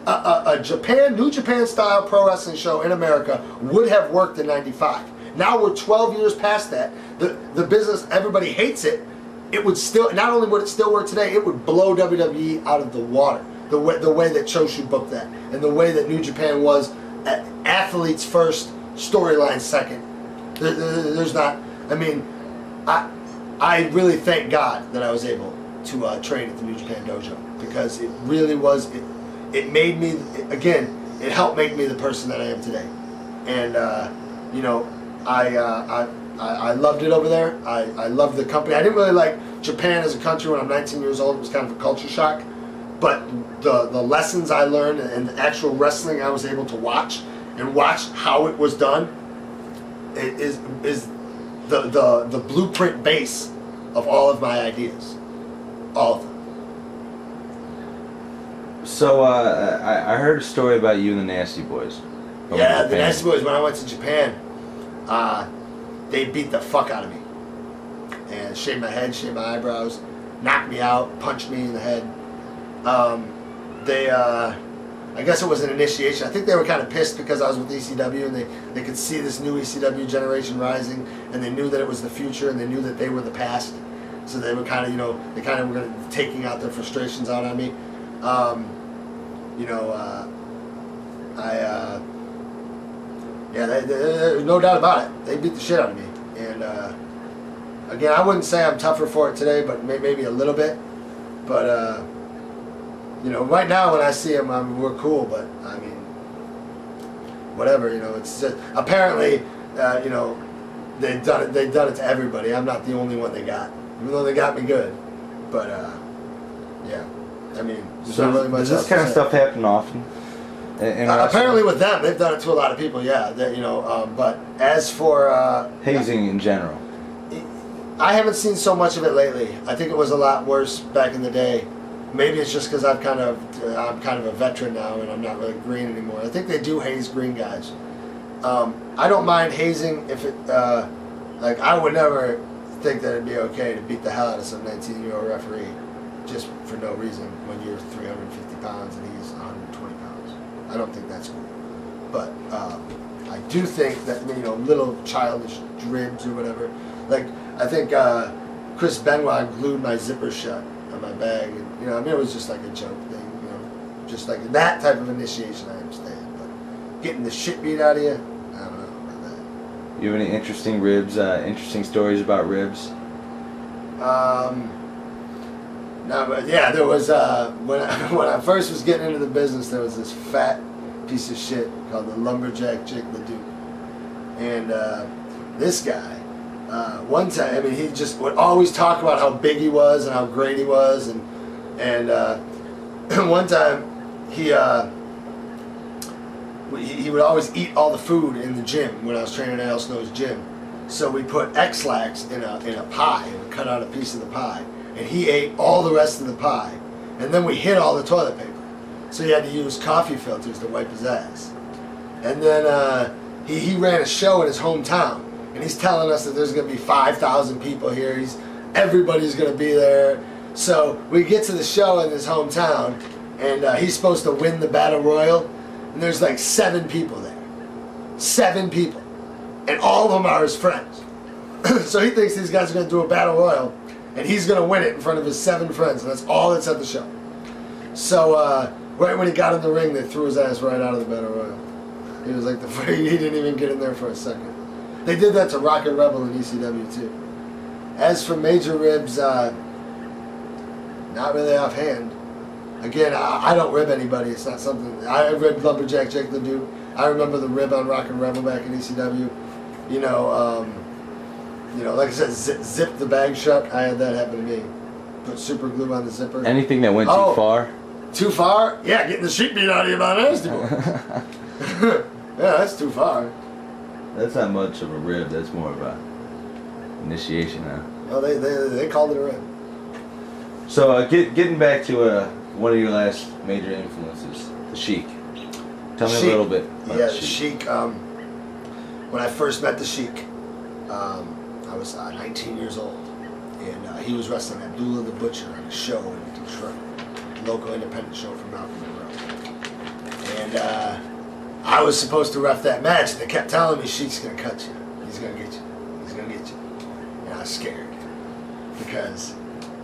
A New Japan style pro wrestling show in America would have worked in 95. Now we're 12 years past that. The business, everybody hates it. It would still, not only would it still work today, it would blow WWE out of the water. The way that Choshu booked that, and the way that New Japan was athletes first, storyline second. There's not. I mean, I really thank God that I was able to train at the New Japan Dojo, because it really was. It made me, again. It helped make me the person that I am today, and I loved it over there. I loved the company. I didn't really like Japan as a country when I'm 19 years old. It was kind of a culture shock, but the lessons I learned and the actual wrestling I was able to watch how it was done. It is the blueprint base of all of my ideas, all of them. So I heard a story about you and the Nasty Boys. Yeah, the Nasty Boys. When I went to Japan, they beat the fuck out of me and shaved my head, shaved my eyebrows, knocked me out, punched me in the head. I guess it was an initiation. I think they were kind of pissed because I was with ECW, and they could see this new ECW generation rising, and they knew that it was the future, and they knew that they were the past. So they were kind of, they kind of were taking out their frustrations out on me. There's no doubt about it. They beat the shit out of me. And again, I wouldn't say I'm tougher for it today, but maybe a little bit. But right now when I see them, we're cool. But I mean, whatever. It's just, apparently, they've done it. They've done it to everybody. I'm not the only one they got, even though they got me good. But yeah, I mean, there's not really much. Does this kind of stuff happen often? Apparently with them, they've done it to a lot of people. Yeah, but as for hazing in general, I haven't seen so much of it lately. I think it was a lot worse back in the day. Maybe it's just because I'm kind of a veteran now, and I'm not really green anymore. I think they do haze green guys. I don't mind hazing if it I would never think that it'd be okay to beat the hell out of some 19-year-old referee just for no reason when you're 350 pounds and he's 120 pounds. I don't think that's cool. But I do think that little childish dribs or whatever. Like I think Chris Benoit glued my zipper shut on my bag, and it was just like a joke thing. Just like that type of initiation, I understand. But getting the shit beat out of you, I don't know about that. You have any interesting interesting stories about ribs? No, but yeah, there was when I first was getting into the business, there was this fat piece of shit called the lumberjack Jake LeDuc, and this guy, one time, he just would always talk about how big he was and how great he was, and one time he would always eat all the food in the gym when I was training at Al Snow's gym. So we put X-Lax in a pie and cut out a piece of the pie. And he ate all the rest of the pie. And then we hid all the toilet paper. So he had to use coffee filters to wipe his ass. And then he ran a show in his hometown. And he's telling us that there's going to be 5,000 people here. Everybody's going to be there. So we get to the show in his hometown. And he's supposed to win the Battle Royal. And there's like 7 people there. 7 people. And all of them are his friends. So he thinks these guys are going to do a Battle Royal. And he's going to win it in front of his 7 friends. And that's all that's at the show. So right when he got in the ring, they threw his ass right out of the Battle Royal. He was like, he didn't even get in there for a second. They did that to Rocket Rebel and ECW too. As for major ribs, not really offhand. Again, I don't rib anybody. It's not something. I ribbed Lumberjack Jake LeDuc. I remember the rib on Rocket Rebel back in ECW. You know, like I said, zip the bag shut. I had that happen to me. Put super glue on the zipper. Anything that went too far? Too far? Yeah, getting the sheet beat out of you by an nasty boy. Yeah, that's too far. That's not much of a rib. That's more of a initiation now. Well, they called it a rib. So getting back to one of your last major influences, the Sheik. Tell me a little bit about the Sheik. When I first met the Sheik, I was 19 years old, and he was wrestling Abdullah the Butcher on a show in Detroit, local independent show from Malcolm Monroe. And I was supposed to ref that match. They kept telling me, Sheik's going to cut you. He's going to get you. He's going to get you. And I was scared because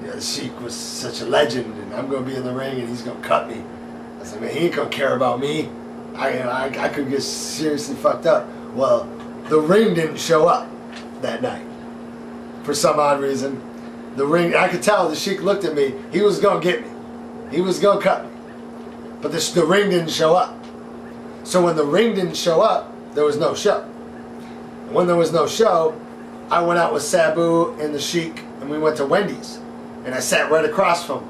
the Sheik was such a legend, and I'm going to be in the ring, and he's going to cut me. I said, man, he ain't going to care about me. I could get seriously fucked up. Well, the ring didn't show up that night. For some odd reason. The ring, I could tell the Sheik looked at me. He was going to get me. He was going to cut me. But the ring didn't show up. So when the ring didn't show up, there was no show. And when there was no show, I went out with Sabu and the Sheik, and we went to Wendy's. And I sat right across from him.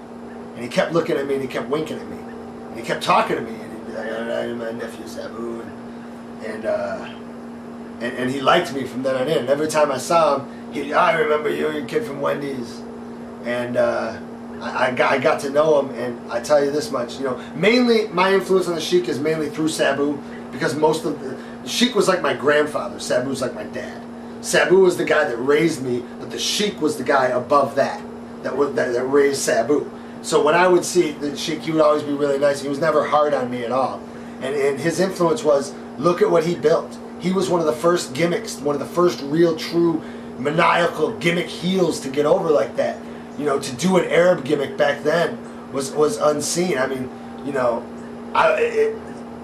And he kept looking at me, and he kept winking at me. And he kept talking to me. And he'd be like, I'm my nephew Sabu. And he liked me from then on in. Every time I saw him, I remember you're a kid from Wendy's. And I got to know him, and I tell you this much, mainly my influence on the Sheik is mainly through Sabu, because most of the Sheik was like my grandfather, Sabu was like my dad. Sabu was the guy that raised me, but the Sheik was the guy above that raised Sabu. So when I would see the Sheik, he would always be really nice. He was never hard on me at all. And his influence was, look at what he built. He was one of the first gimmicks, one of the first real, true, maniacal gimmick heels to get over like that. To do an Arab gimmick back then was unseen. I mean,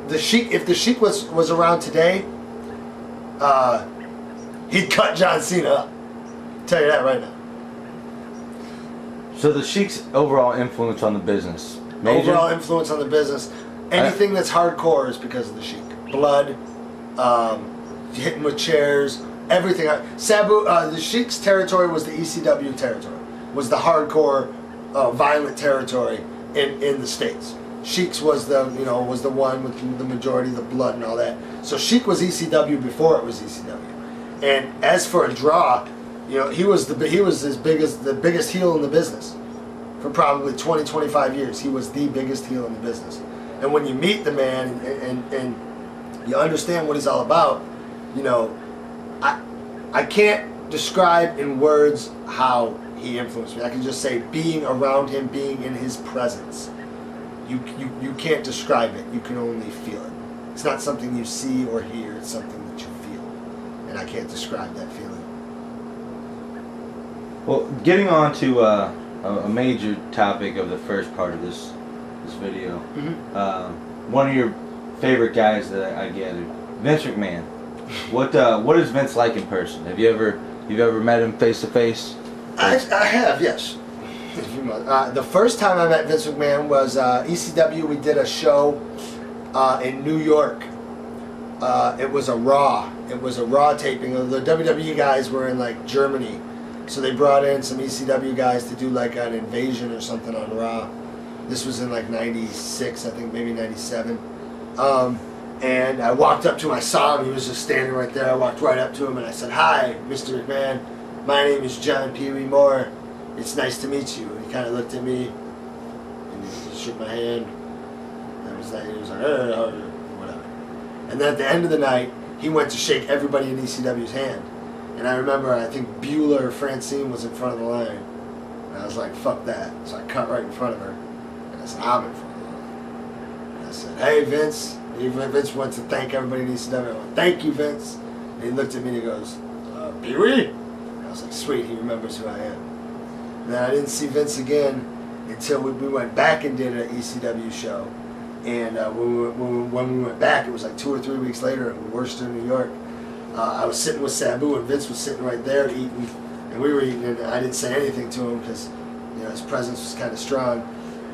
the Sheik, if the Sheik was around today, he'd cut John Cena up. I'll tell you that right now. So the Sheik's overall influence on the business. Major? Overall influence on the business. Anything that's hardcore is because of the Sheik. Blood, hitting with chairs, everything. Sabu, the Sheik's territory was the ECW territory. Was the hardcore, violent territory in the States. Sheik's was the one with the majority of the blood and all that. So Sheik was ECW before it was ECW. And as for a draw, he was the biggest heel in the business for probably 20, 25 years. He was the biggest heel in the business. And when you meet the man and you understand what he's all about, I can't describe in words how he influenced me. I can just say being around him, being in his presence. You can't describe it. You can only feel it. It's not something you see or hear. It's something that you feel. And I can't describe that feeling. Well, getting on to a major topic of the first part of this video. Mm-hmm. One of your favorite guys that I gathered, Vince McMahon. What is Vince like in person? Have you ever met him face to face? I have, yes. The first time I met Vince McMahon was ECW. We did a show in New York. It was a Raw. It was a Raw taping. The WWE guys were in Germany, so they brought in some ECW guys to do an invasion or something on Raw. This was in 96, I think, maybe 97. And I walked up to him. I saw him. He was just standing right there. I walked right up to him and I said, "Hi, Mr. McMahon. My name is John Pee Wee Moore. It's nice to meet you." And he kind of looked at me and he shook my hand. That was that. He was like, whatever. And then at the end of the night, he went to shake everybody in ECW's hand. And I remember, I think Beulah or Francine was in front of the line. And I was like, fuck that. So I cut right in front of her. And I said, I'm in front of the line. And I said, "Hey, Vince." Vince went to thank everybody in ECW. I went, "Thank you, Vince." And he looked at me and he goes, "Pee Wee?" I was like, sweet, he remembers who I am. And then I didn't see Vince again until we went back and did an ECW show. And when we went back, it was 2 or 3 weeks later in Worcester, New York. I was sitting with Sabu and Vince was sitting right there eating, and we were eating, and I didn't say anything to him because his presence was kind of strong.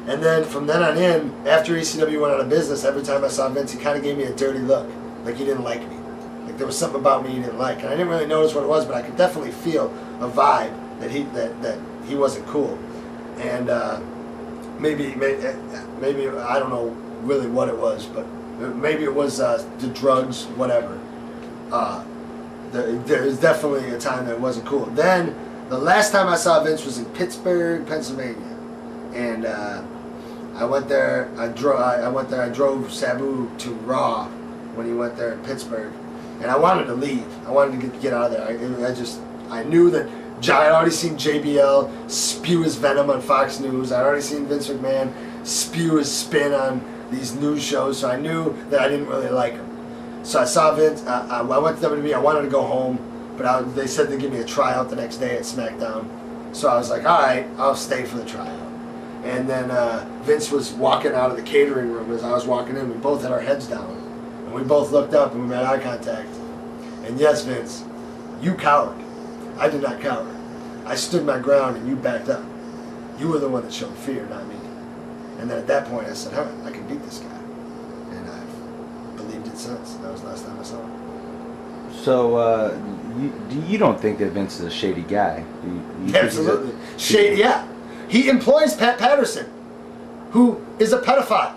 And then from then on in, after ECW went out of business, every time I saw Vince, he kind of gave me a dirty look, like he didn't like me. there was something about me he didn't like, and I didn't really notice what it was, but I could definitely feel a vibe that he wasn't cool, and maybe I don't know really what it was, but maybe it was the drugs, whatever. There was definitely a time that it wasn't cool. Then the last time I saw Vince was in Pittsburgh, Pennsylvania, and I went there. I drove Sabu to Raw when he went there in Pittsburgh, and I wanted to leave. I wanted to get out of there. I knew that I had already seen JBL spew his venom on Fox News. I'd already seen Vince McMahon spew his spin on these news shows, so I knew that I didn't really like him. So I saw Vince. I went to WWE. I wanted to go home, but they said they'd give me a tryout the next day at SmackDown. So I was like, all right, I'll stay for the tryout. And then Vince was walking out of the catering room as I was walking in. We both had our heads down, and we both looked up and we made eye contact. And yes, Vince, you cowered. I did not cower. I stood my ground and you backed up. You were the one that showed fear, not me. And then at that point I said, I can beat this guy. And I've believed it since. That was the last time I saw him. So, you don't think that Vince is a shady guy? You Absolutely. Shady, yeah. He employs Pat Patterson, who is a pedophile.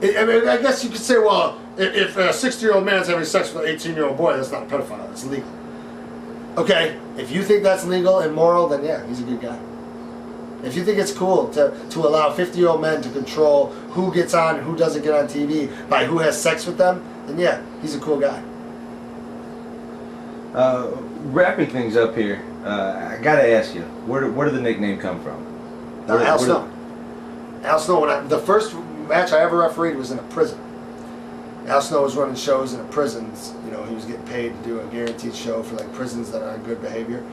I guess you could say, well, if a 60-year-old man's having sex with an 18-year-old boy, that's not a pedophile. That's illegal. Okay, if you think that's legal and moral, then yeah, he's a good guy. If you think it's cool to allow 50-year-old men to control who gets on and who doesn't get on TV by who has sex with them, then yeah, he's a cool guy. Wrapping things up here, I gotta ask you, where did the nickname come from? Al Snow. Al Snow. The first match I ever refereed was in a prison. Al Snow was running shows in a prison. You know, he was getting paid to do a guaranteed show for like prisons that are on good behavior.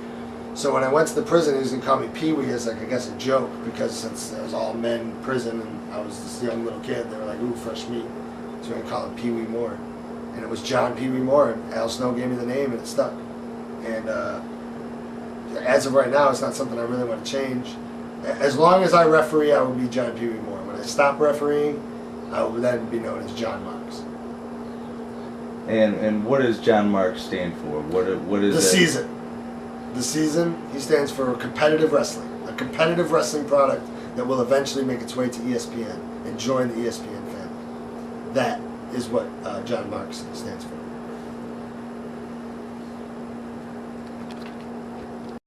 So when I went to the prison, he was gonna call me Pee Wee as like I guess a joke, because since it was all men prison and I was this young little kid, they were like, ooh, fresh meat. So we're gonna call him Pee Wee Moore. And it was John Pee Wee Moore, and Al Snow gave me the name and it stuck. And as of right now, it's not something I really want to change. As long as I referee, I will be John Pee Wee Moore. When I stop refereeing, I will then be known as John Marks. And what does John Marks stand for? What is the season? The season, he stands for competitive wrestling, a competitive wrestling product that will eventually make its way to ESPN and join the ESPN family. That is what John Marks stands for.